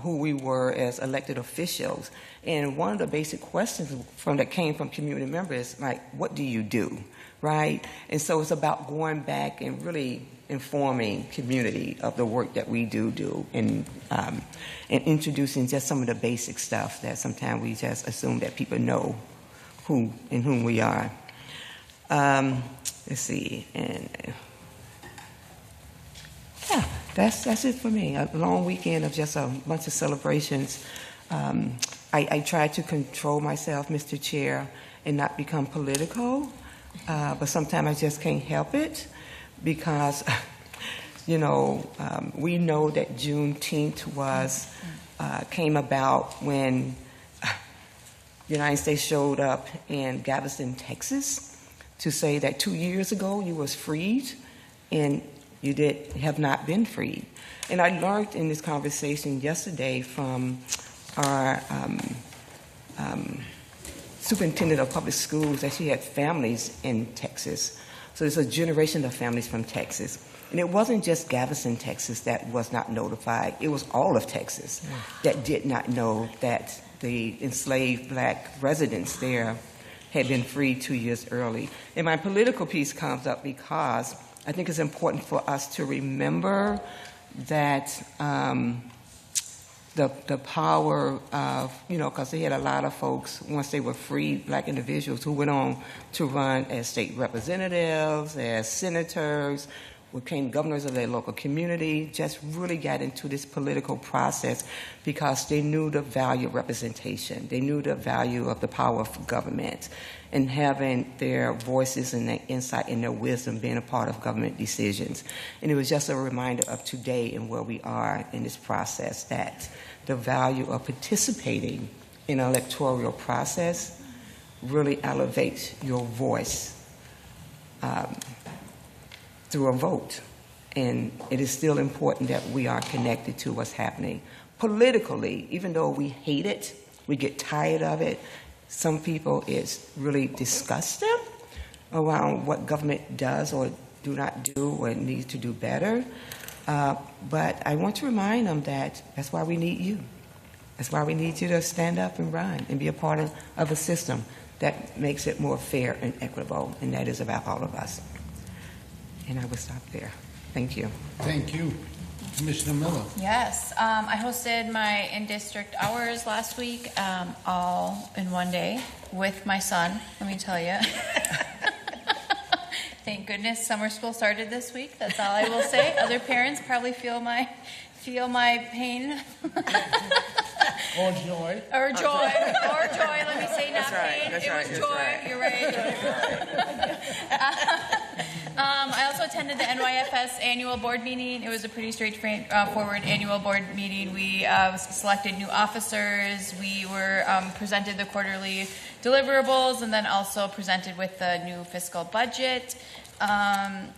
who we were as elected officials. And one of the basic questions that came from community members, like, what do you do, right? And so it's about going back and really informing community of the work that we do, and introducing just some of the basic stuff that sometimes we just assume that people know who and whom we are. Let's see, and yeah, that's it for me. A long weekend of just a bunch of celebrations. I try to control myself, Mr. Chair, and not become political, but sometimes I just can't help it, because we know that Juneteenth came about when the United States showed up in Galveston, Texas, to say that 2 years ago you was freed, and you have not been freed. And I learned in this conversation yesterday from our superintendent of public schools that she had families in Texas. So there's a generation of families from Texas. And it wasn't just Galveston, Texas that was not notified. It was all of Texas that did not know that the enslaved Black residents there had been freed 2 years early. And my political piece comes up because I think it's important for us to remember that the power of, because they had a lot of folks, once they were freed, black individuals who went on to run as state representatives, as senators, became governors of their local community, just really got into this political process because they knew the value of representation. They knew the value of the power of government and having their voices and their insight and their wisdom being a part of government decisions. And it was just a reminder of today and where we are in this process, that the value of participating in an electoral process really elevates your voice through a vote. And it is still important that we are connected to what's happening politically. Even though we hate it, we get tired of it, some people it's really disgust them around what government does or do not do or needs to do better. But I want to remind them that that's why we need you. That's why we need you to stand up and run and be a part of a system that makes it more fair and equitable, and that is about all of us. And I will stop there. Thank you. Thank you. Commissioner Miller. Yes, I hosted my in-district hours last week, all in one day with my son, let me tell you. Thank goodness summer school started this week. That's all I will say. Other parents probably feel my pain. Or joy. Or joy. Or joy. Let me say not pain. That's it right, was that's joy. right. You're right. I also attended the NYFS annual board meeting. It was a pretty straightforward annual board meeting. We selected new officers. We were presented the quarterly deliverables and then also presented with the new fiscal budget.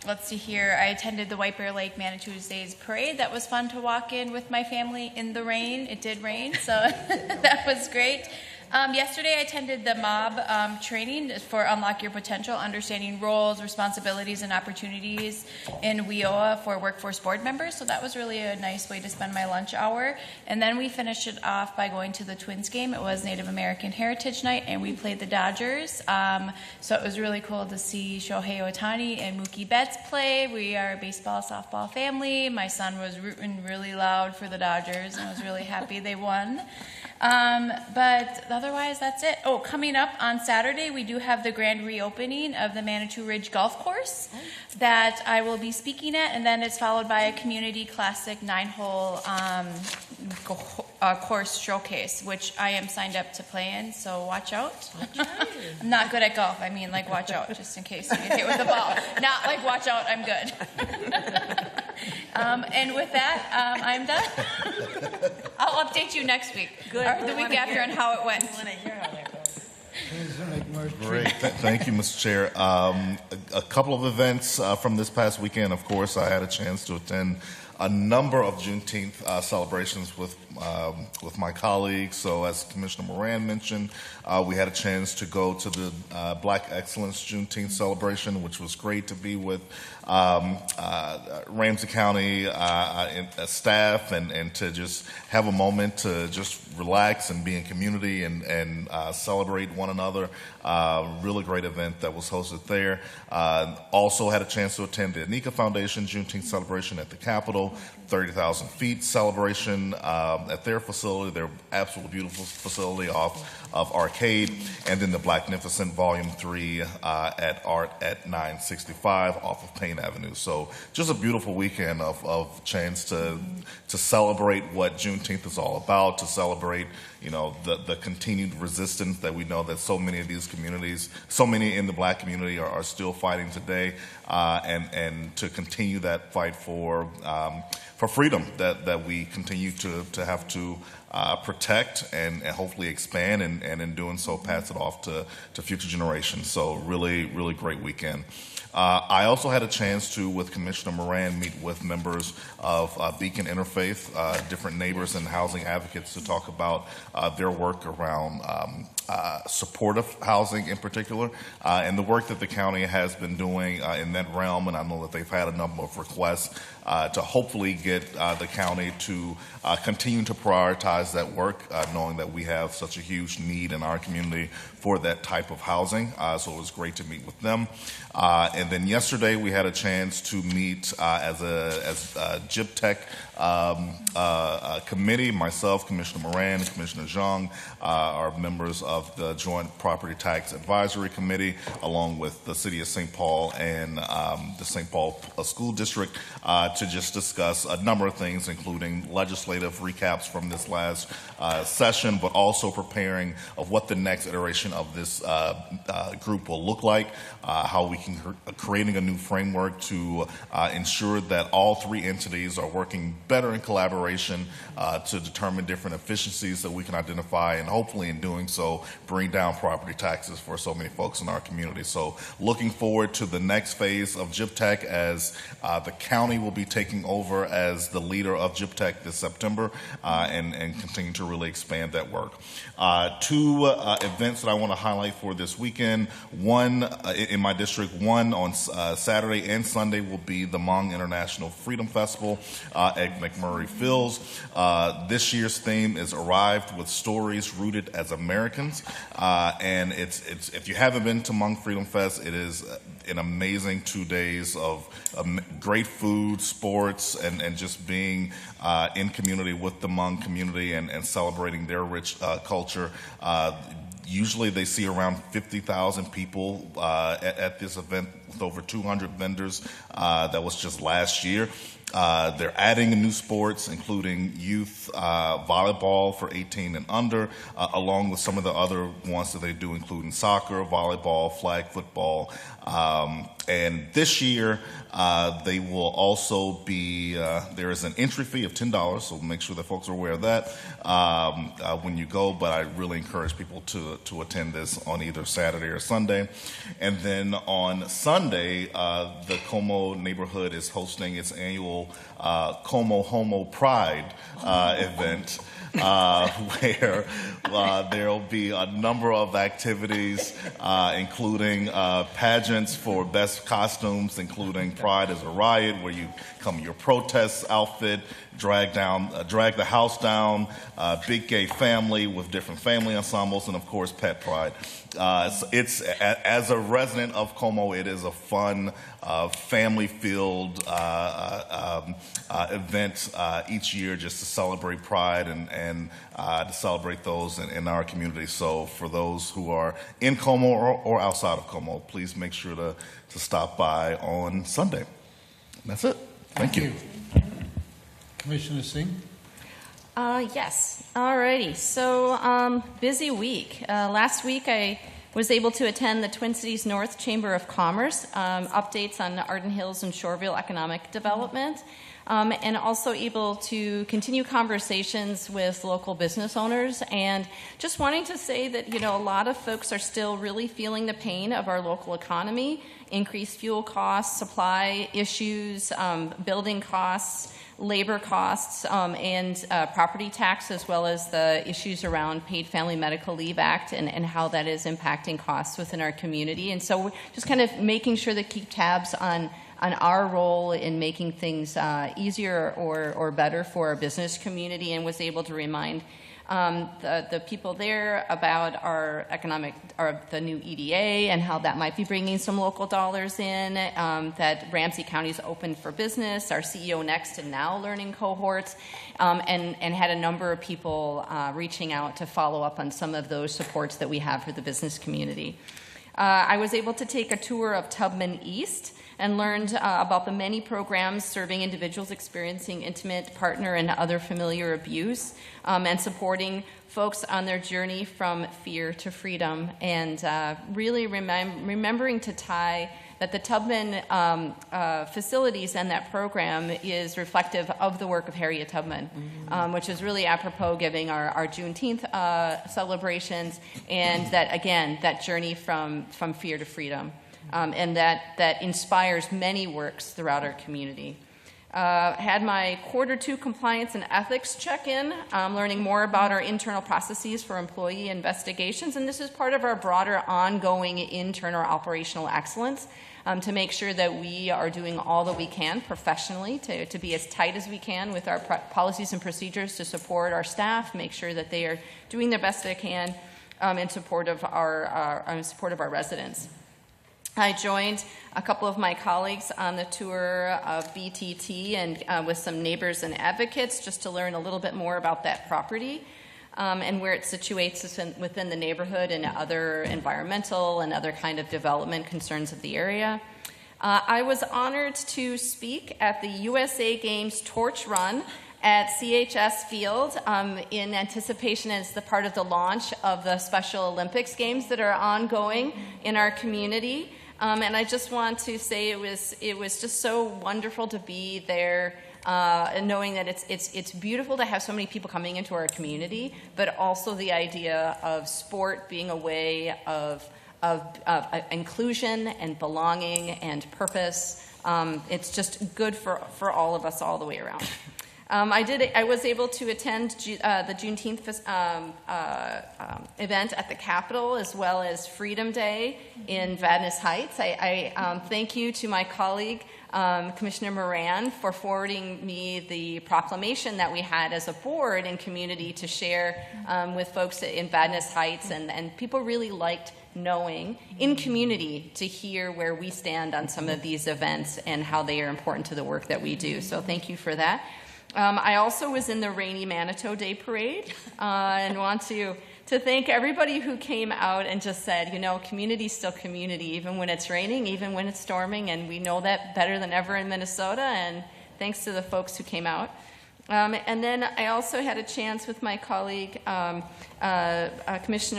Let's see here. I attended the White Bear Lake Manitou's Days Parade. That was fun to walk in with my family in the rain. It did rain, so that was great. Yesterday I attended the MOB training for Unlock Your Potential, Understanding Roles, Responsibilities, and Opportunities in WIOA for workforce board members. So that was really a nice way to spend my lunch hour. And then we finished it off by going to the Twins game. It was Native American Heritage Night, and we played the Dodgers. So it was really cool to see Shohei Ohtani and Mookie Betts play. We are a baseball, softball family. My son was rooting really loud for the Dodgers and was really happy they won. But otherwise, that's it. Oh, coming up on Saturday, we do have the grand reopening of the Manitou Ridge Golf Course that I will be speaking at, and then it's followed by a community classic 9-hole course showcase, which I am signed up to play in, so watch out. I'm not good at golf. I mean, like, watch out, just in case you get hit with the ball. Not like, watch out, I'm good. And with that, I'm done. I'll update you next week, or the week after, on how it went. Great. Thank you, Mr. Chair. A couple of events from this past weekend. Of course, I had a chance to attend a number of Juneteenth celebrations with my colleagues. So as Commissioner Moran mentioned, we had a chance to go to the Black Excellence Juneteenth celebration, which was great to be with Ramsey County staff and to just have a moment to just relax and be in community and celebrate one another. Really great event that was hosted there. Also had a chance to attend the Anika Foundation Juneteenth celebration at the Capitol, 30,000 feet celebration at their facility, their absolutely beautiful facility off of Arcade, and then the Blacknificent Volume 3 at Art at 965 off of Payne Avenue. So just a beautiful weekend of chance to celebrate what Juneteenth is all about, to celebrate, you know, the continued resistance that we know that so many of these communities, so many in the Black community are still fighting today, and to continue that fight for freedom that we continue to have to protect and hopefully expand, and in doing so pass it off to future generations. So really, really great weekend. I also had a chance to, with Commissioner Moran, meet with members of Beacon Interfaith, different neighbors and housing advocates, to talk about their work around supportive housing in particular, and the work that the county has been doing in that realm. And I know that they've had a number of requests to hopefully get the county to continue to prioritize that work, knowing that we have such a huge need in our community for that type of housing. So it was great to meet with them. And then yesterday we had a chance to meet as a GIPTEC committee. Myself, Commissioner Moran, and Commissioner Zhang are members of the Joint Property Tax Advisory Committee, along with the City of St. Paul and the St. Paul School District, to just discuss a number of things, including legislative recaps from this last session, but also preparing of what the next iteration of this group will look like, how we can creating a new framework to ensure that all three entities are working better in collaboration to determine different efficiencies that we can identify, and hopefully in doing so bring down property taxes for so many folks in our community. So looking forward to the next phase of GIPTEC as the county will be taking over as the leader of GIPTEC this September, and continue to really expand that work. Two events that I want to highlight for this weekend. One in my district, one on Saturday and Sunday will be the Hmong International Freedom Festival at McMurray Fields. This year's theme is Arrived with Stories Rooted as Americans, and it's if you haven't been to Hmong Freedom Fest, it is an amazing 2 days of great food, sports, and just being in community with the Hmong community and celebrating their rich culture. Usually they see around 50,000 people at this event with over 200 vendors. That was just last year. They're adding new sports, including youth volleyball for 18 and under, along with some of the other ones that they do, including soccer, volleyball, flag football. And this year, they will also be, there is an entry fee of $10, so make sure that folks are aware of that when you go, but I really encourage people to attend this on either Saturday or Sunday. And then on Sunday, the Como neighborhood is hosting its annual Como Homo Pride event, where there will be a number of activities, including pageants for best costumes, including Pride as a Riot, where you come in your protest outfit, drag the house down, big gay family with different family ensembles, and of course Pet Pride. It's as a resident of Como, it is a fun, family-filled event each year, just to celebrate Pride and to celebrate those in our community. So for those who are in Como or outside of Como, please make sure to stop by on Sunday. That's it. Thank you. Commissioner Singh? Yes. All righty. So busy week. Last week I was able to attend the Twin Cities North Chamber of Commerce, updates on Arden Hills and Shoreville economic development, and also able to continue conversations with local business owners. And just wanting to say that, a lot of folks are still really feeling the pain of our local economy, increased fuel costs, supply issues, building costs, labor costs, and property tax, as well as the issues around Paid Family Medical Leave Act and how that is impacting costs within our community. And so we're just kind of making sure to keep tabs on our role in making things easier or better for our business community, and was able to remind the people there about the new EDA and how that might be bringing some local dollars in, that Ramsey County is open for business, our CEO Next and Now learning cohorts, and had a number of people reaching out to follow up on some of those supports that we have for the business community. I was able to take a tour of Tubman East and learned about the many programs serving individuals experiencing intimate partner and other familiar abuse, and supporting folks on their journey from fear to freedom, and really remembering to tie that the Tubman facilities and that program is reflective of the work of Harriet Tubman, which is really apropos giving our Juneteenth celebrations, and that, again, that journey from fear to freedom. And that inspires many works throughout our community. Had my Q2 compliance and ethics check-in, learning more about our internal processes for employee investigations, and this is part of our broader ongoing internal operational excellence to make sure that we are doing all that we can professionally to be as tight as we can with our policies and procedures to support our staff, make sure that they are doing their best they can in support of our residents. I joined a couple of my colleagues on the tour of BTT and with some neighbors and advocates just to learn a little bit more about that property and where it situates within the neighborhood and other environmental and other kind of development concerns of the area. I was honored to speak at the USA Games Torch Run at CHS Field in anticipation as the part of the launch of the Special Olympics Games that are ongoing in our community. And I just want to say it was just so wonderful to be there, and knowing that it's beautiful to have so many people coming into our community, but also the idea of sport being a way of inclusion and belonging and purpose. It's just good for all of us all the way around. I was able to attend the Juneteenth event at the Capitol as well as Freedom Day in Vadnais Heights. I thank you to my colleague, Commissioner Moran, for forwarding me the proclamation that we had as a board and community to share with folks in Vadnais Heights, and people really liked knowing in community to hear where we stand on some of these events and how they are important to the work that we do. So thank you for that. I also was in the Rainy Manitou Day Parade and want to thank everybody who came out and just said, you know, community's still community, even when it's raining, even when it's storming, and we know that better than ever in Minnesota, and thanks to the folks who came out. And then I also had a chance with my colleague, Commissioner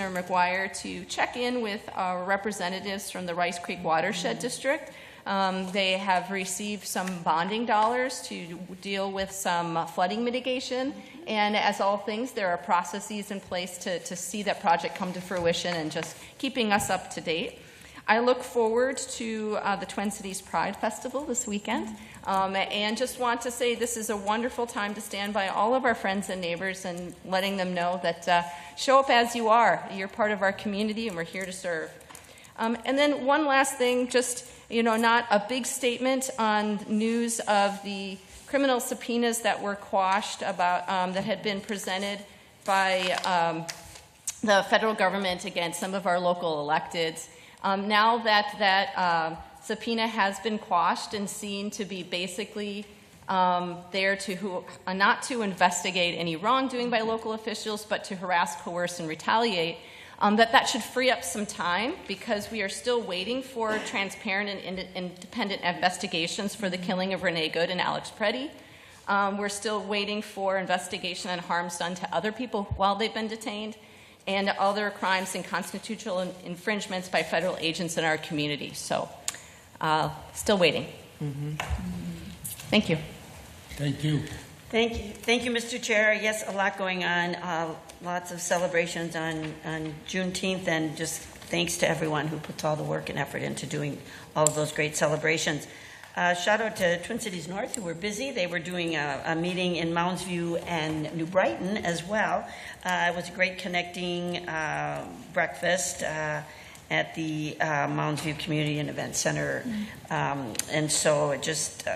McGuire, to check in with our representatives from the Rice Creek Watershed District. They have received some bonding dollars to deal with some flooding mitigation, and as all things, there are processes in place to see that project come to fruition and just keeping us up to date. I look forward to the Twin Cities Pride Festival this weekend, and just want to say this is a wonderful time to stand by all of our friends and neighbors and letting them know that show up as you are. You're part of our community, and we're here to serve. And then one last thing, just, you know, not a big statement on news of the criminal subpoenas that were quashed about that had been presented by the federal government against some of our local electeds. Now that subpoena has been quashed and seen to be basically there to not to investigate any wrongdoing by local officials, but to harass, coerce, and retaliate, that should free up some time, because we are still waiting for transparent and independent investigations for the killing of Renee Good and Alex Preddy. We're still waiting for investigation on harms done to other people while they've been detained, and other crimes and constitutional infringements by federal agents in our community. So, still waiting. Mm-hmm. Thank you. Thank you. Thank you, Mr. Chair. Yes, a lot going on. Lots of celebrations on Juneteenth, and just thanks to everyone who puts all the work and effort into doing all of those great celebrations. Shout out to Twin Cities North, who were busy. They were doing a meeting in Mounds View and New Brighton as well. It was a great connecting breakfast at the Mounds View Community and Event Center. And so just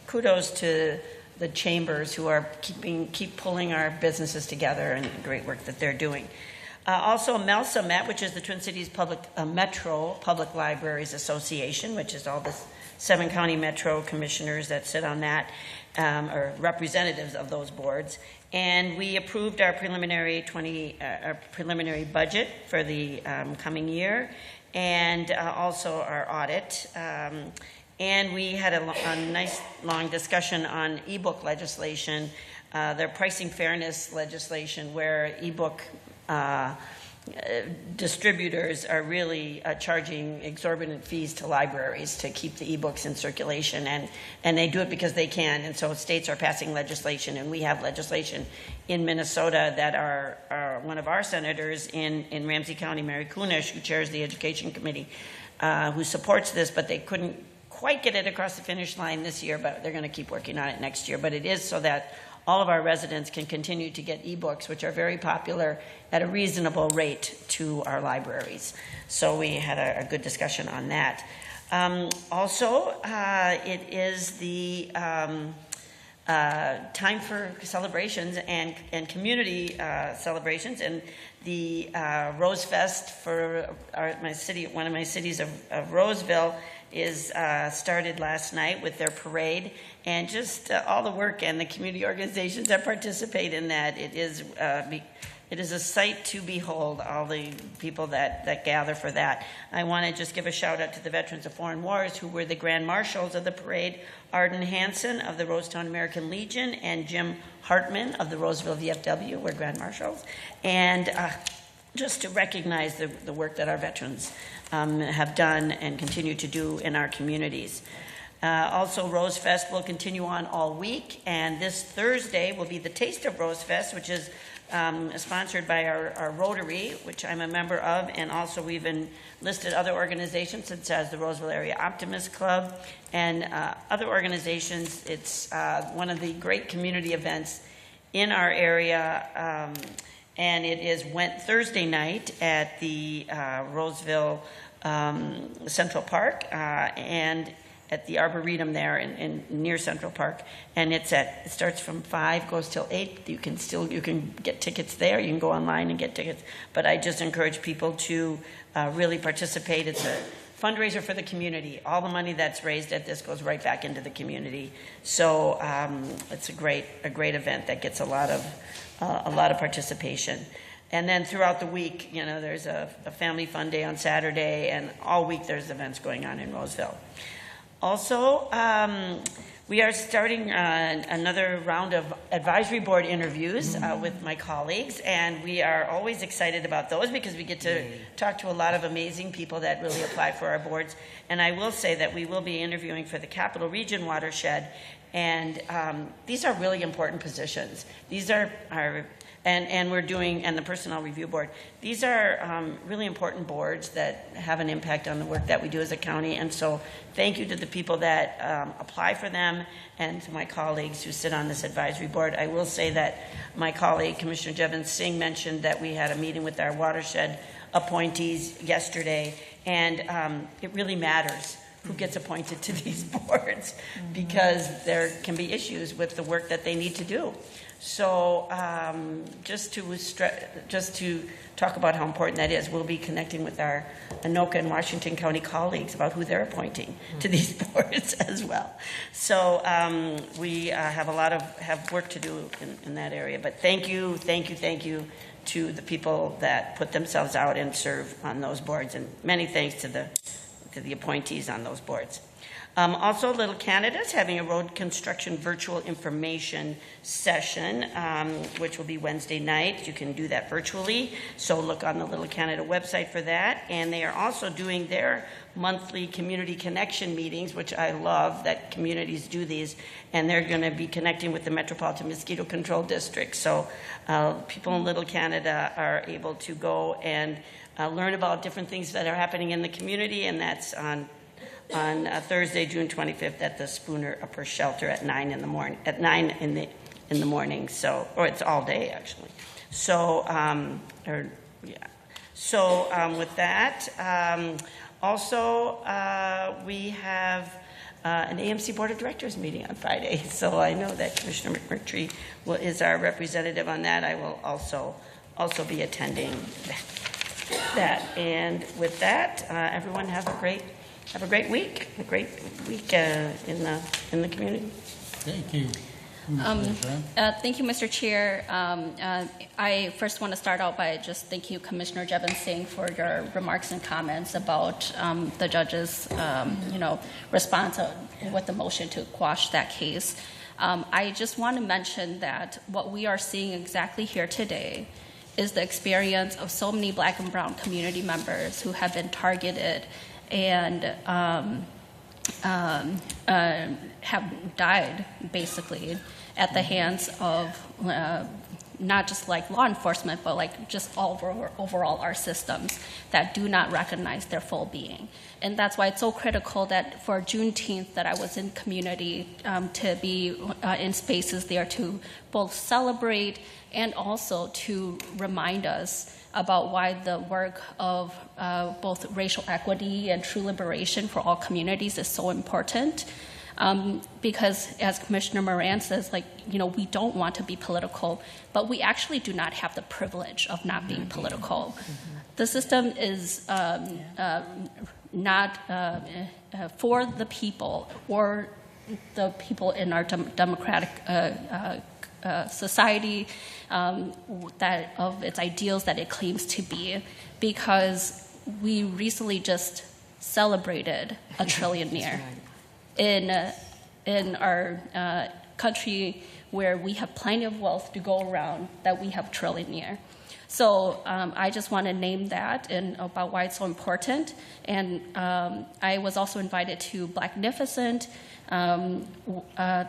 kudos to the chambers who are keep pulling our businesses together, and the great work that they're doing. Also, MELSA met, which is the Twin Cities Metro Public Libraries Association, which is all the 7 county metro commissioners that sit on that, or representatives of those boards. And we approved our preliminary budget for the coming year, and also our audit. And we had a nice long discussion on ebook legislation, their pricing fairness legislation, where ebook distributors are really charging exorbitant fees to libraries to keep the ebooks in circulation, and they do it because they can. And so states are passing legislation, and we have legislation in Minnesota that our one of our senators in Ramsey County, Mary Kunesh, who chairs the Education Committee, who supports this, but they couldn't quite get it across the finish line this year, but they're going to keep working on it next year. But it is so that all of our residents can continue to get ebooks, which are very popular at a reasonable rate to our libraries. So we had a good discussion on that. Also, it is the time for celebrations and community celebrations, and the Rose Fest for my city, one of my cities of Roseville, is started last night with their parade, and just all the work and the community organizations that participate in that. It is a sight to behold, all the people that gather for that. I want to just give a shout out to the Veterans of Foreign Wars, who were the Grand Marshals of the parade, Arden Hansen of the Rosetown American Legion, and Jim Hartman of the Roseville VFW were Grand Marshals. And just to recognize the work that our veterans have done and continue to do in our communities. Also, Rose Fest will continue on all week, and this Thursday will be the Taste of Rose Fest, which is sponsored by our Rotary, which I'm a member of, and also we've enlisted other organizations such as the Roseville Area Optimist Club and other organizations. It's one of the great community events in our area, and it went Thursday night at the Roseville Central Park and at the Arboretum there in near Central Park, and it starts from 5, goes till 8. You can get tickets there. You can go online and get tickets. But I just encourage people to really participate. It's a fundraiser for the community. All the money that's raised at this goes right back into the community. So it's a great event that gets a lot of participation. And then throughout the week, there's a family fun day on Saturday, and all week there's events going on in Roseville. Also, we are starting another round of advisory board interviews with my colleagues, and we are always excited about those because we get to talk to a lot of amazing people that really apply for our boards. And I will say that we will be interviewing for the Capital Region Watershed, and these are really important positions. These are and we're doing, and the Personnel Review Board. These are really important boards that have an impact on the work that we do as a county, and so thank you to the people that apply for them and to my colleagues who sit on this advisory board. I will say that my colleague, Commissioner Jevon Singh, mentioned that we had a meeting with our watershed appointees yesterday, and it really matters who gets appointed to these boards because there can be issues with the work that they need to do. So just to talk about how important that is, we'll be connecting with our Anoka and Washington County colleagues about who they're appointing to these boards as well. So we have work to do in that area. But thank you to the people that put themselves out and serve on those boards, and many thanks to the appointees on those boards. Also, Little Canada's having a road construction virtual information session, which will be Wednesday night. You can do that virtually, so look on the Little Canada website for that. And they are also doing their monthly community connection meetings, which I love that communities do these, and they're going to be connecting with the Metropolitan Mosquito Control District. So people in Little Canada are able to go and learn about different things that are happening in the community, and that's on Thursday, June 25th, at the Spooner Upper Shelter at 9 in the morning. In the morning, so, or it's all day actually. So, with that, also we have an AMC Board of Directors meeting on Friday. So I know that Commissioner McMurtry is our representative on that. I will also be attending that. And with that, everyone have a great week. A great week in the community. Thank you. Thank you, Mr. Chair. I first want to start out by just thank you, Commissioner Jevon Singh, for your remarks and comments about the judge's, response with the motion to quash that case. I just want to mention that what we are seeing exactly here today is the experience of so many Black and Brown community members who have been targeted and have died, basically, at the hands of not just like law enforcement, but like just overall our systems that do not recognize their full being. And that's why it's so critical that for Juneteenth that I was in community to be in spaces there to both celebrate and also to remind us about why the work of both racial equity and true liberation for all communities is so important. Because as Commissioner Moran says, like, we don't want to be political, but we actually do not have the privilege of not being political. The system is not for the people or the people in our democratic society that of its ideals that it claims to be, because we recently just celebrated a trillionaire in our country where we have plenty of wealth to go around, that we have trillionaire. So I just want to name that and about why it's so important. And I was also invited to Blacknificent.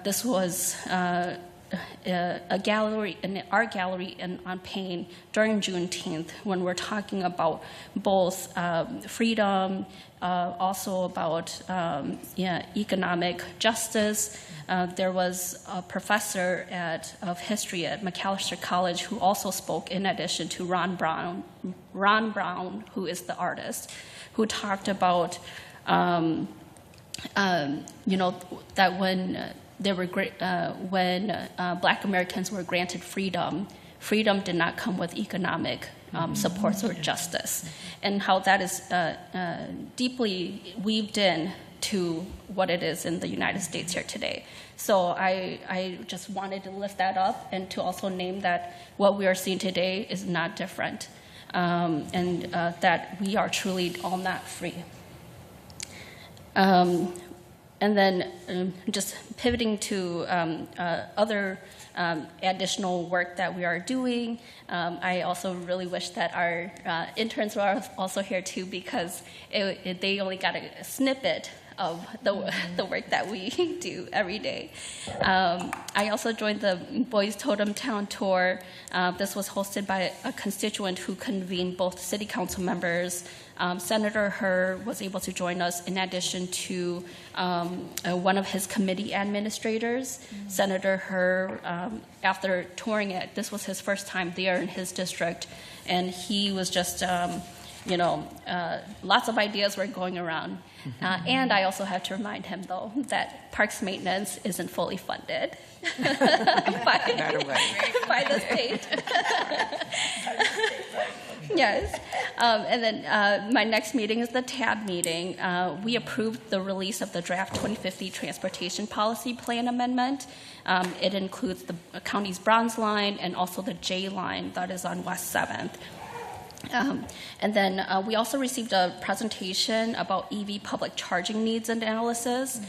This was a gallery, an art gallery on Payne during Juneteenth, when we're talking about both freedom, also about economic justice. There was a professor of history at Macalester College who also spoke, in addition to Ron Brown, who is the artist, who talked about that when there were when Black Americans were granted freedom did not come with economic supports or justice, and how that is deeply weaved in to what it is in the United States here today. So I just wanted to lift that up and to also name that what we are seeing today is not different, and that we are truly all not free. And then just pivoting to other additional work that we are doing, I also really wish that our interns were also here too, because they only got a snippet of the work that we do every day. I also joined the Boys Totem Town Tour. This was hosted by a constituent who convened both city council members. Senator Herr was able to join us in addition to one of his committee administrators. Senator Herr, after touring it, this was his first time there in his district, and he was just, lots of ideas were going around. And I also have to remind him, though, that parks maintenance isn't fully funded by the state. Yes. And then my next meeting is the TAB meeting. We approved the release of the draft 2050 Transportation Policy Plan Amendment. It includes the county's Bronze Line and also the J Line that is on West 7th. And then we also received a presentation about EV public charging needs and analysis.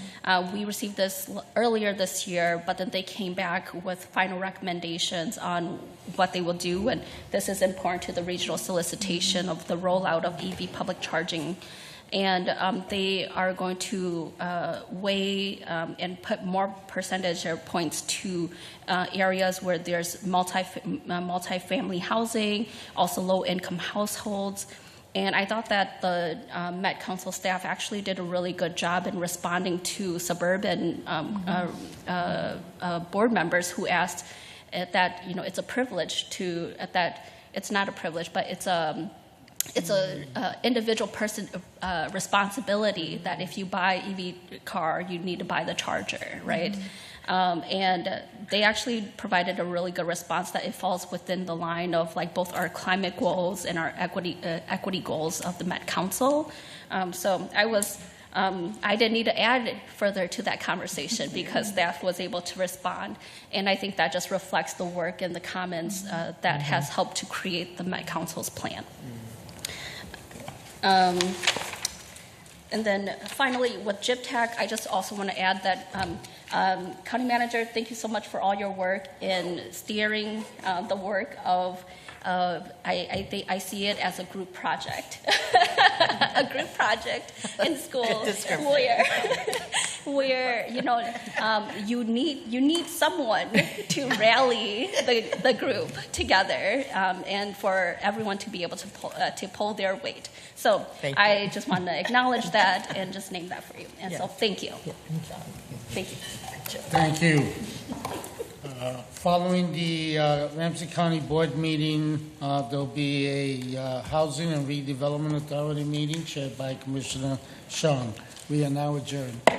We received this earlier this year, but then they came back with final recommendations on what they will do, and this is important to the regional solicitation of the rollout of EV public charging. And they are going to weigh and put more percentage or points to areas where there's multifamily housing, also low-income households. And I thought that the Met Council staff actually did a really good job in responding to suburban board members who asked that, it's a privilege to, that it's not a privilege, but it's a individual person responsibility that if you buy EV car, you need to buy the charger, right? And they actually provided a really good response that it falls within the line of like both our climate goals and our equity goals of the Met Council. So I didn't need to add further to that conversation because staff was able to respond. And I think that just reflects the work and the comments that has helped to create the Met Council's plan. And then finally, with GIPTAC, I just also want to add that County Manager, thank you so much for all your work in steering the work of I see it as a group project, a group project in school where you need someone to rally the group together, and for everyone to be able to pull their weight. So I just want to acknowledge that and just name that for you. And so thank you. Thank you. Thank you. Following the Ramsey County Board meeting, there'll be a Housing and Redevelopment Authority meeting chaired by Commissioner Shong. We are now adjourned.